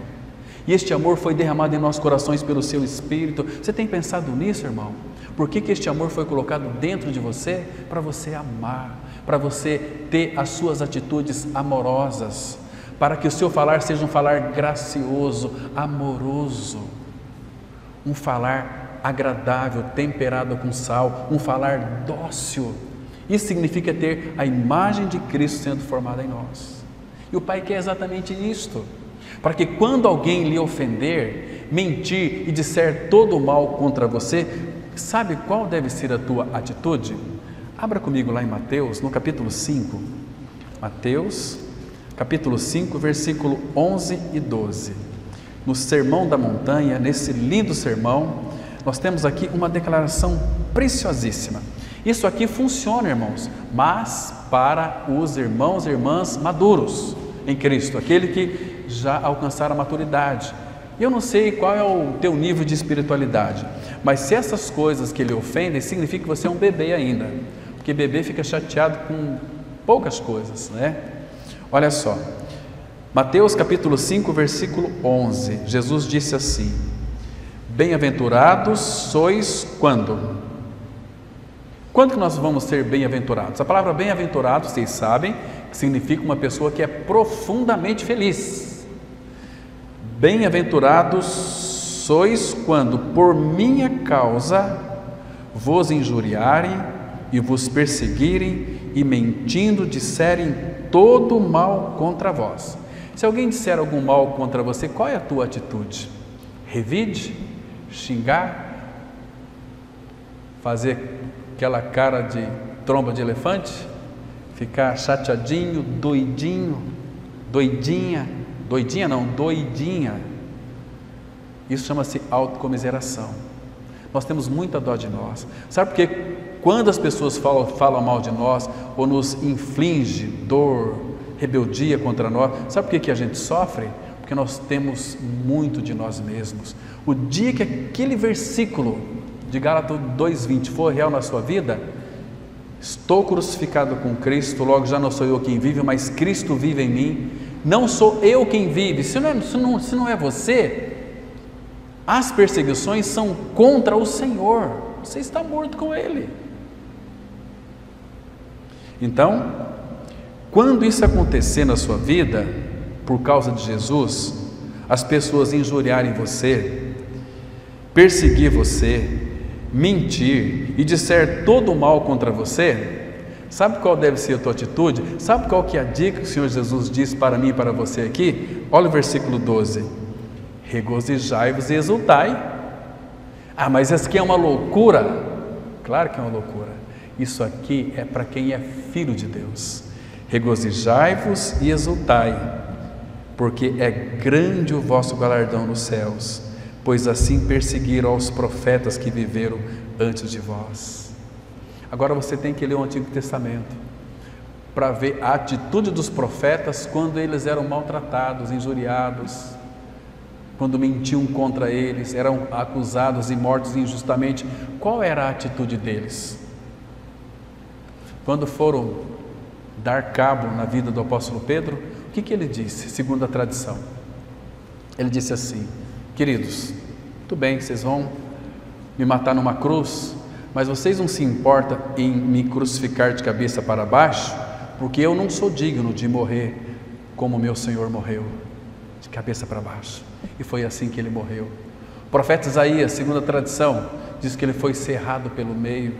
Speaker 1: E este amor foi derramado em nossos corações pelo seu Espírito. Você tem pensado nisso, irmão? Por que este amor foi colocado dentro de você? Para você amar, para você ter as suas atitudes amorosas, para que o seu falar seja um falar gracioso, amoroso, um falar agradável, temperado com sal, um falar dócil. Isso significa ter a imagem de Cristo sendo formada em nós. E o Pai quer exatamente isto, para que quando alguém lhe ofender, mentir e disser todo o mal contra você, sabe qual deve ser a tua atitude? Abra comigo lá em Mateus, no capítulo 5. Mateus, capítulo 5, versículo 11 e 12. No Sermão da Montanha, nesse lindo sermão, nós temos aqui uma declaração preciosíssima. Isso aqui funciona, irmãos, mas para os irmãos e irmãs maduros em Cristo, aquele que já alcançaram a maturidade. Eu não sei qual é o teu nível de espiritualidade, mas se essas coisas que lhe ofendem, significa que você é um bebê ainda, porque bebê fica chateado com poucas coisas, né? Olha só, Mateus capítulo 5, versículo 11, Jesus disse assim: bem-aventurados sois quando? Quando que nós vamos ser bem-aventurados? A palavra bem-aventurado, vocês sabem, significa uma pessoa que é profundamente feliz. Bem-aventurados sois quando por minha causa vos injuriarem e vos perseguirem e mentindo disserem todo mal contra vós. Se alguém disser algum mal contra você, qual é a tua atitude? Revide? Xingar? Fazer aquela cara de tromba de elefante? Ficar chateadinho, doidinho, doidinha? Doidinha não, doidinha. Isso chama-se autocomiseração. Nós temos muita dó de nós. Sabe por quê? Quando as pessoas falam mal de nós ou nos inflige dor, rebeldia contra nós, sabe por que a gente sofre? Porque nós temos muito de nós mesmos. O dia que aquele versículo de Gálatas 2:20 for real na sua vida, estou crucificado com Cristo, logo já não sou eu quem vive, mas Cristo vive em mim. Não sou eu quem vive, se não é você, as perseguições são contra o Senhor, você está morto com Ele. Então, quando isso acontecer na sua vida, por causa de Jesus, as pessoas injuriarem você, perseguir você, mentir e disser todo o mal contra você, sabe qual deve ser a tua atitude? Sabe qual que é a dica que o Senhor Jesus disse para mim e para você aqui? Olha o versículo 12: regozijai-vos e exultai. Ah, mas isso aqui é uma loucura. Claro que é uma loucura. Isso aqui é para quem é filho de Deus. Regozijai-vos e exultai, porque é grande o vosso galardão nos céus, pois assim perseguiram aos profetas que viveram antes de vós. Agora você tem que ler o Antigo Testamento para ver a atitude dos profetas quando eles eram maltratados, injuriados, quando mentiam contra eles, eram acusados e mortos injustamente. Qual era a atitude deles? quando foram dar cabo na vida do apóstolo Pedro, o que ele disse, segundo a tradição? Ele disse assim: queridos, tudo bem, vocês vão me matar numa cruz, mas vocês não se importam em me crucificar de cabeça para baixo, porque eu não sou digno de morrer como meu Senhor morreu, de cabeça para baixo. E foi assim que ele morreu. O profeta Isaías, segundo a tradição, diz que ele foi cerrado pelo meio.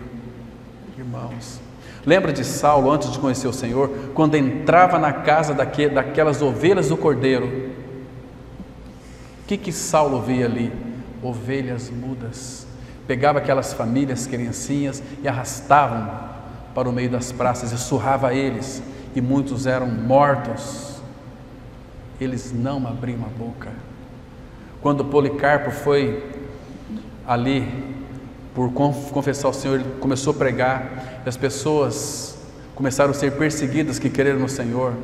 Speaker 1: Irmãos, lembra de Saulo antes de conhecer o Senhor, quando entrava na casa daquelas ovelhas do cordeiro? O que Saulo via ali? Ovelhas mudas. Pegava aquelas famílias, criancinhas, e arrastavam para o meio das praças e surrava eles, e muitos eram mortos. Eles não abriam a boca. Quando Policarpo foi ali por confessar ao Senhor, ele começou a pregar, e as pessoas começaram a ser perseguidas que creram no Senhor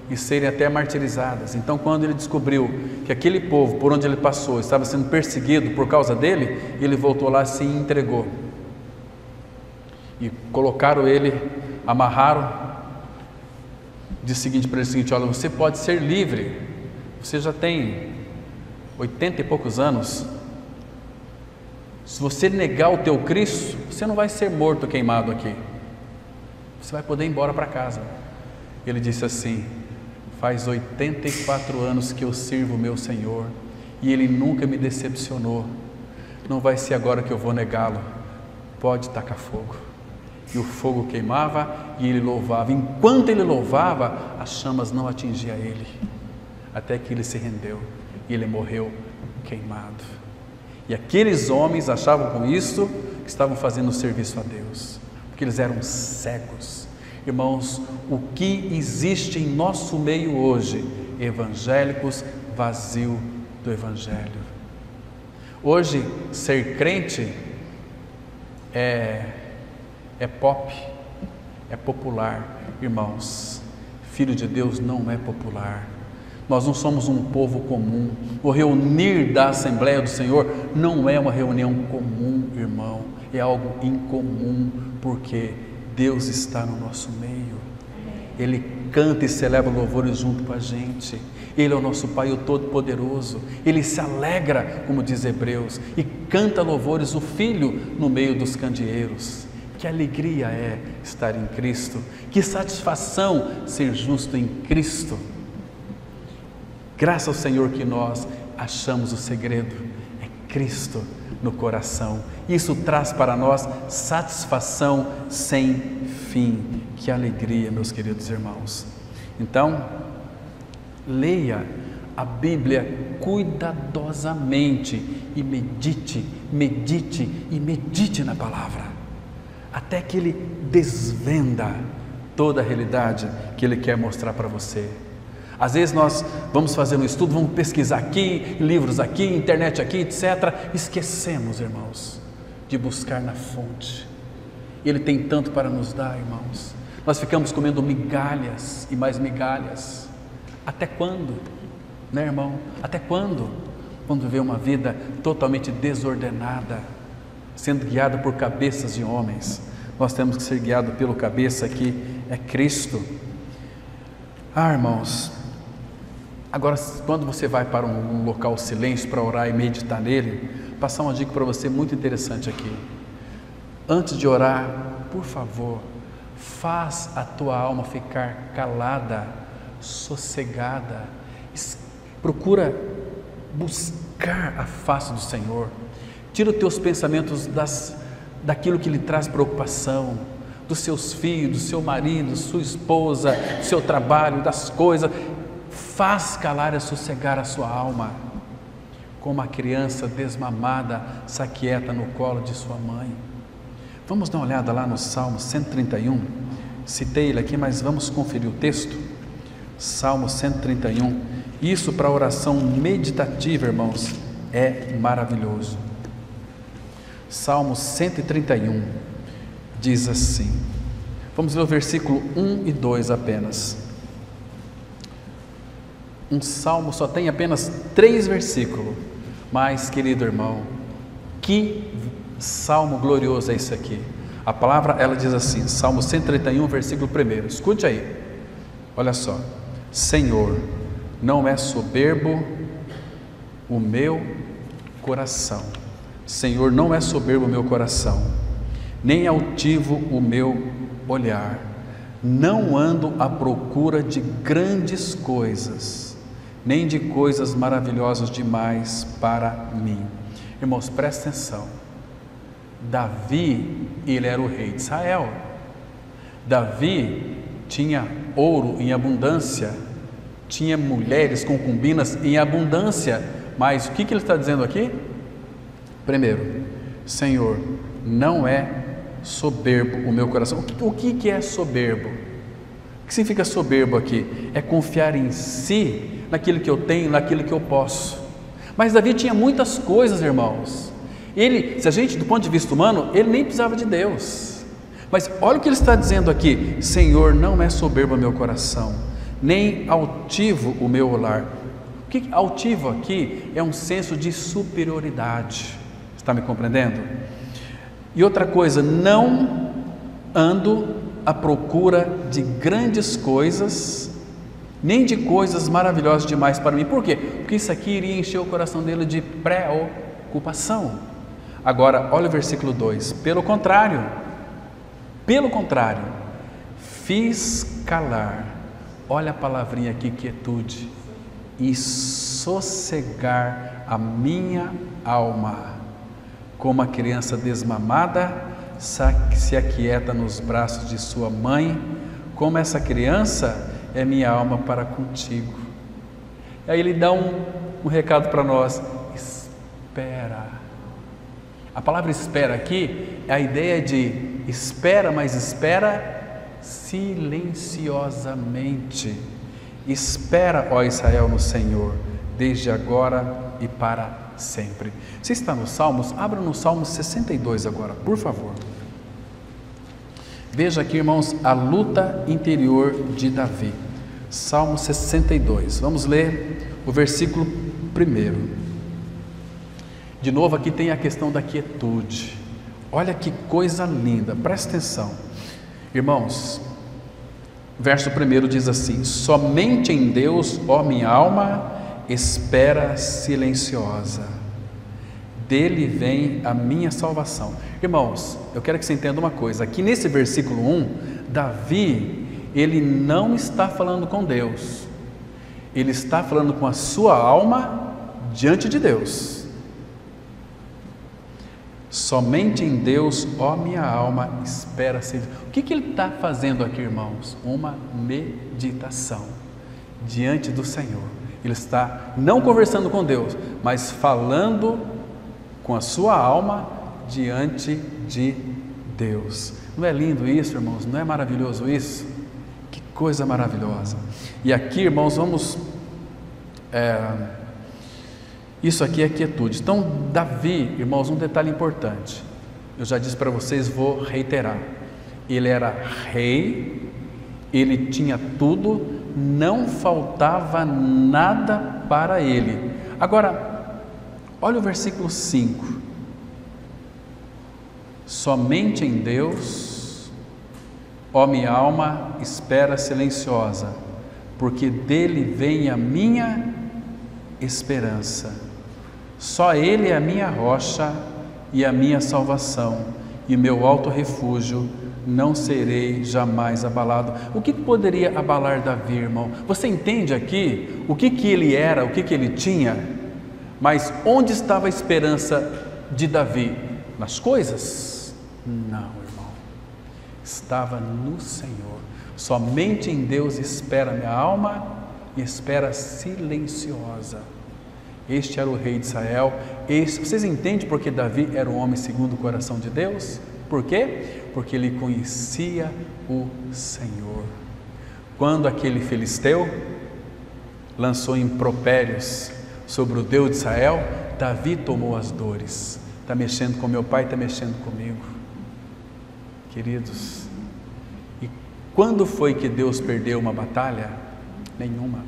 Speaker 1: e serem até martirizadas. Então, quando ele descobriu que aquele povo por onde ele passou estava sendo perseguido por causa dele, ele voltou lá e se entregou. E colocaram ele, amarraram, disse o seguinte para ele: olha, você pode ser livre, você já tem 80 e poucos anos, se você negar o teu Cristo, você não vai ser morto, queimado aqui, você vai poder ir embora para casa. Ele disse assim: faz 84 anos que eu sirvo o meu Senhor, e Ele nunca me decepcionou, não vai ser agora que eu vou negá-lo, pode tacar fogo. E o fogo queimava e ele louvava. Enquanto ele louvava, as chamas não atingiam ele, até que ele se rendeu e ele morreu queimado. E aqueles homens achavam com isso que estavam fazendo serviço a Deus, porque eles eram cegos. Irmãos, o que existe em nosso meio hoje? Evangélicos vazios do Evangelho. Hoje, ser crente é pop, é popular. Irmãos, filho de Deus não é popular. Nós não somos um povo comum. O reunir da Assembleia do Senhor não é uma reunião comum, irmão, é algo incomum, porque Deus está no nosso meio. Ele canta e celebra louvores junto com a gente. Ele é o nosso Pai, o Todo-Poderoso. Ele se alegra, como diz Hebreus, e canta louvores o Filho no meio dos candeeiros. Que alegria é estar em Cristo, que satisfação ser justo em Cristo. Graças ao Senhor que nós achamos o segredo, é Cristo no coração. Isso traz para nós satisfação sem fim. Que alegria, meus queridos irmãos. Então, leia a Bíblia cuidadosamente e medite na palavra, até que Ele desvenda toda a realidade que Ele quer mostrar para você. Às vezes nós vamos fazer um estudo, vamos pesquisar aqui, livros aqui, internet aqui, etc. Esquecemos, irmãos, de buscar na fonte. Ele tem tanto para nos dar, irmãos. Nós ficamos comendo migalhas e mais migalhas. Até quando? Né, irmão? Até quando? Quando vê uma vida totalmente desordenada, sendo guiado por cabeças de homens. Nós temos que ser guiados pelo cabeça que é Cristo. Irmãos, agora quando você vai para um local silêncio para orar e meditar nele, passar uma dica para você muito interessante aqui. Antes de orar, por favor, faz a tua alma ficar calada, sossegada. Procura buscar a face do Senhor. Tira os teus pensamentos daquilo que lhe traz preocupação, dos seus filhos, do seu marido, sua esposa, do seu trabalho, das coisas. Faz calar e sossegar a sua alma, como a criança desmamada se aquieta no colo de sua mãe. Vamos dar uma olhada lá no Salmo 131. Citei ele aqui, mas vamos conferir o texto. Salmo 131. Isso para oração meditativa, irmãos, é maravilhoso. Salmo 131 diz assim, vamos ler o versículo 1 e 2 apenas. Um salmo só tem apenas 3 versículos, mas, querido irmão, que salmo glorioso é esse aqui. A palavra, ela diz assim, Salmo 131, versículo 1, escute aí, olha só: Senhor, não é soberbo o meu coração. Senhor, não é soberbo o meu coração, nem altivo o meu olhar. Não ando à procura de grandes coisas, nem de coisas maravilhosas demais para mim. Irmãos, presta atenção. Davi, ele era o rei de Israel. Davi tinha ouro em abundância, tinha mulheres concubinas em abundância, mas o que ele está dizendo aqui? Primeiro, Senhor, não é soberbo o meu coração. O que é soberbo? O que significa soberbo aqui? É confiar em si, naquilo que eu tenho, naquilo que eu posso. Mas Davi tinha muitas coisas, irmãos. Ele, se a gente, do ponto de vista humano, ele nem precisava de Deus. Mas olha o que ele está dizendo aqui: Senhor, não é soberbo o meu coração, nem altivo o meu olhar. O que altivo aqui é um senso de superioridade. Está me compreendendo? E outra coisa, não ando à procura de grandes coisas, nem de coisas maravilhosas demais para mim. Por quê? Porque isso aqui iria encher o coração dele de preocupação. Agora, olha o versículo 2: pelo contrário, fiz calar, olha a palavrinha aqui, quietude, e sossegar a minha alma, como a criança desmamada se aquieta nos braços de sua mãe, como essa criança é minha alma para contigo. Aí ele dá um recado para nós: espera. A palavra espera aqui é a ideia de espera, mas espera silenciosamente. Espera, ó Israel, no Senhor, desde agora e para sempre. Você está nos Salmos? Abra no Salmo 62 agora, por favor. Veja aqui, irmãos, a luta interior de Davi. Salmo 62, vamos ler o versículo 1. De novo, aqui tem a questão da quietude. Olha que coisa linda, presta atenção. Irmãos, verso 1 diz assim: somente em Deus, ó minha alma, espera silenciosa, dele vem a minha salvação. Irmãos, eu quero que você entenda uma coisa. Aqui nesse versículo 1, Davi, ele não está falando com Deus, ele está falando com a sua alma diante de Deus. Somente em Deus, ó minha alma, espera silenciosa. O que ele está fazendo aqui, irmãos? Uma meditação diante do Senhor. Ele está não conversando com Deus, mas falando com a sua alma diante de Deus. Não é lindo isso, irmãos? Não é maravilhoso isso? Que coisa maravilhosa! E aqui, irmãos, vamos... isso aqui é quietude. Então, Davi, irmãos, um detalhe importante. Eu já disse para vocês, vou reiterar. Ele era rei, ele tinha tudo, não faltava nada para ele. Agora, olha o versículo 5: somente em Deus, ó minha alma, espera silenciosa, porque dele vem a minha esperança. Só ele é a minha rocha e a minha salvação, e meu alto refúgio, não serei jamais abalado. O que poderia abalar Davi, irmão? Você entende aqui o que ele era, o que ele tinha? Mas onde estava a esperança de Davi? Nas coisas? Não, irmão. Estava no Senhor. Somente em Deus espera minha alma, e espera silenciosa. Este era o rei de Israel. Vocês entendem porque Davi era um homem segundo o coração de Deus? Por quê? Porque ele conhecia o Senhor. Quando aquele filisteu lançou impropérios sobre o Deus de Israel, Davi tomou as dores. Está mexendo com meu pai, está mexendo comigo. Queridos, e quando foi que Deus perdeu uma batalha? Nenhuma.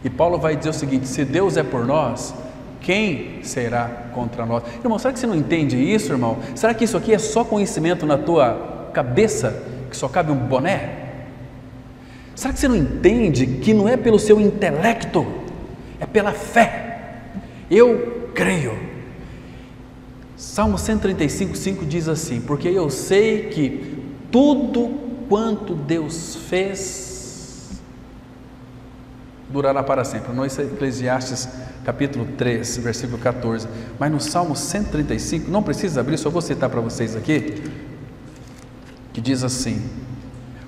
Speaker 1: E Paulo vai dizer o seguinte: se Deus é por nós, quem será contra nós? Irmão, será que você não entende isso, irmão? Será que isso aqui é só conhecimento na tua cabeça que só cabe um boné? Será que você não entende que não é pelo seu intelecto, é pela fé? Eu creio. Salmo 135:5 diz assim: porque eu sei que tudo quanto Deus fez durará para sempre. Não, isso é Eclesiastes capítulo 3, versículo 14. Mas no Salmo 135, não precisa abrir, só vou citar para vocês aqui, que diz assim: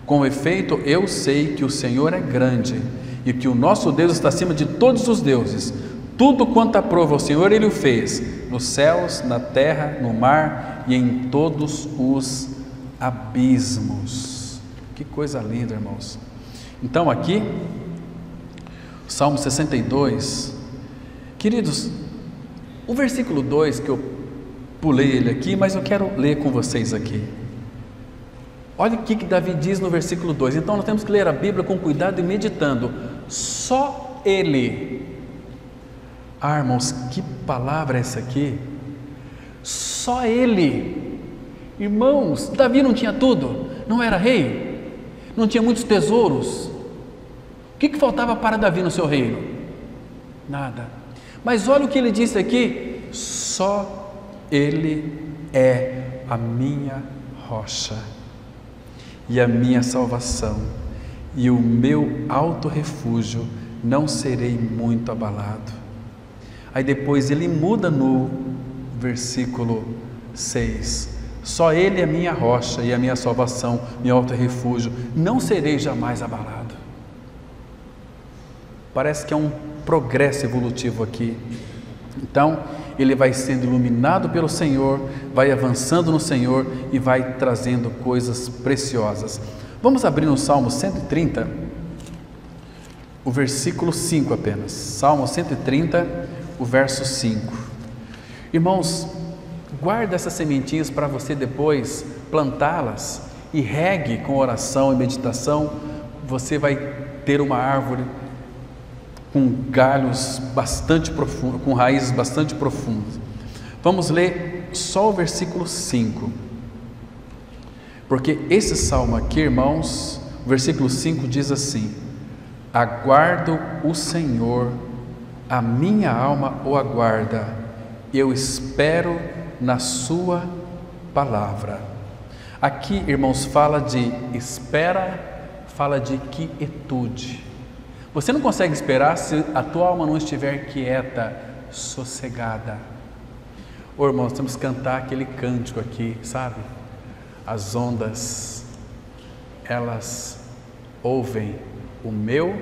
Speaker 1: com efeito eu sei que o Senhor é grande e que o nosso Deus está acima de todos os deuses. Tudo quanto aprova o Senhor, Ele o fez, nos céus, na terra, no mar e em todos os abismos. Que coisa linda, irmãos. Então aqui, Salmo 62, queridos, o versículo 2, que eu pulei ele aqui, mas eu quero ler com vocês aqui. Olha o que Davi diz no versículo 2. Então nós temos que ler a Bíblia com cuidado e meditando. Só Ele. Ah, irmãos, que palavra é essa aqui? Só Ele. Irmãos, Davi não tinha tudo, não era rei, não tinha muitos tesouros. O que faltava para Davi no seu reino? Nada. Mas olha o que ele disse aqui: só Ele é a minha rocha e a minha salvação, e o meu alto refúgio, não serei muito abalado. Aí depois ele muda no versículo 6: só Ele é a minha rocha e a minha salvação, meu alto refúgio, não serei jamais abalado. Parece que é um progresso evolutivo aqui. Então ele vai sendo iluminado pelo Senhor, vai avançando no Senhor e vai trazendo coisas preciosas. Vamos abrir no Salmo 130, o versículo 5 apenas. Salmo 130, o verso 5. Irmãos, guarda essas sementinhas para você depois plantá-las e regue com oração e meditação. Você vai ter uma árvore com galhos bastante profundos, com raízes bastante profundas. Vamos ler só o versículo 5, porque esse salmo aqui, irmãos, o versículo 5 diz assim: aguardo o Senhor, a minha alma o aguarda, eu espero na sua palavra. Aqui, irmãos, fala de espera, fala de quietude. Você não consegue esperar se a tua alma não estiver quieta, sossegada. Ô irmãos, temos que cantar aquele cântico aqui, sabe? As ondas, elas ouvem o meu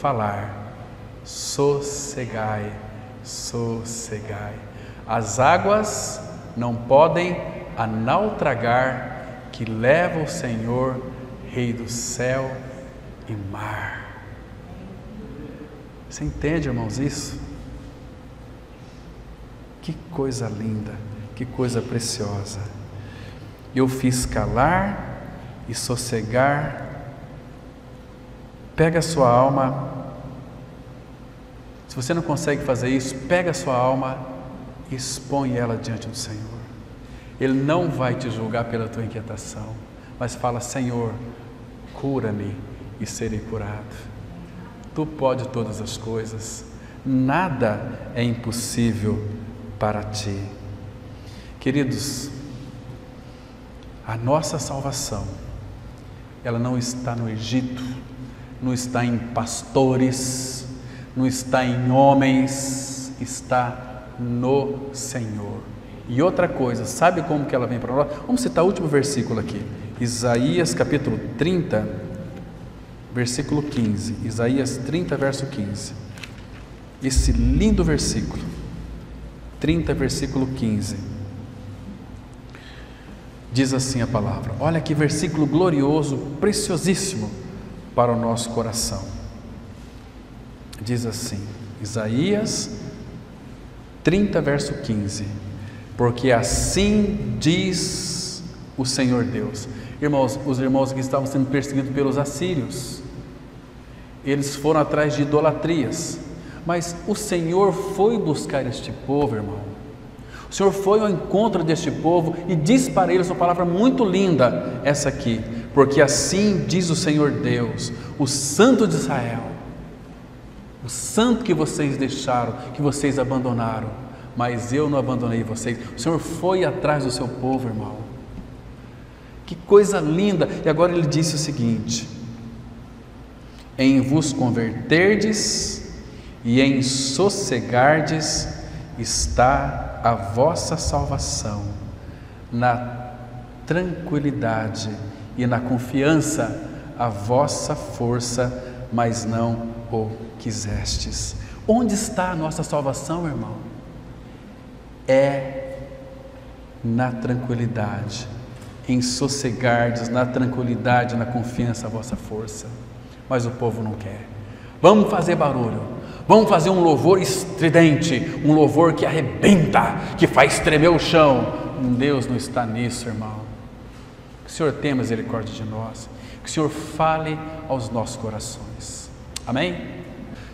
Speaker 1: falar. Sossegai, sossegai. As águas não podem naufragar, que leva o Senhor, Rei do céu e mar. Você entende, irmãos, isso? Que coisa linda, que coisa preciosa. Eu fiz calar e sossegar. Pega a sua alma. Se você não consegue fazer isso, pega a sua alma e expõe ela diante do Senhor. Ele não vai te julgar pela tua inquietação, mas fala: Senhor, cura-me e serei curado. Tu podes todas as coisas, nada é impossível para ti. Queridos, a nossa salvação, ela não está no Egito, não está em pastores, não está em homens, está no Senhor. E outra coisa, sabe como que ela vem para nós? Vamos citar o último versículo aqui, Isaías capítulo 30, versículo 15, Isaías 30, verso 15, esse lindo versículo, 30, versículo 15, diz assim a palavra. Olha que versículo glorioso, preciosíssimo para o nosso coração. Diz assim, Isaías 30, verso 15: porque assim diz o Senhor Deus. Irmãos, os irmãos que estavam sendo perseguidos pelos assírios, eles foram atrás de idolatrias, mas o Senhor foi buscar este povo, irmão. O O Senhor foi ao encontro deste povo e disse para eles uma palavra muito linda, essa aqui: porque assim diz o Senhor Deus, o Santo de Israel, o Santo que vocês deixaram, que vocês abandonaram, mas eu não abandonei vocês. O Senhor foi atrás do seu povo, irmão. Que coisa linda! E agora ele disse o seguinte: em vos converterdes e em sossegardes está a vossa salvação, na tranquilidade e na confiança a vossa força, mas não o quisestes. Onde está a nossa salvação, irmão? É na tranquilidade, em sossegardes, na tranquilidade, na confiança a vossa força. Mas o povo não quer. Vamos fazer barulho, vamos fazer um louvor estridente, um louvor que arrebenta, que faz tremer o chão. Deus não está nisso, irmão. Que o Senhor tenha misericórdia de nós, que o Senhor fale aos nossos corações. Amém?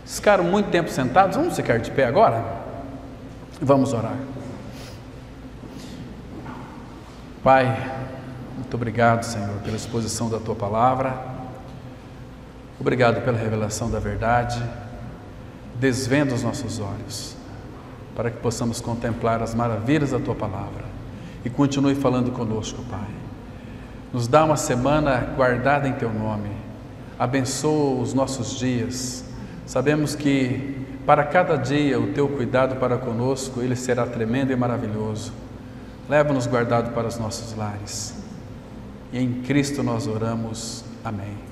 Speaker 1: Vocês ficaram muito tempo sentados, vamos ficar de pé agora? Vamos orar. Pai, muito obrigado, Senhor, pela exposição da Tua Palavra. Obrigado pela revelação da verdade. Desvenda os nossos olhos, para que possamos contemplar as maravilhas da Tua Palavra. E continue falando conosco, Pai. Nos dá uma semana guardada em Teu nome. Abençoa os nossos dias. Sabemos que para cada dia o Teu cuidado para conosco, ele será tremendo e maravilhoso. Leva-nos guardado para os nossos lares. E em Cristo nós oramos. Amém.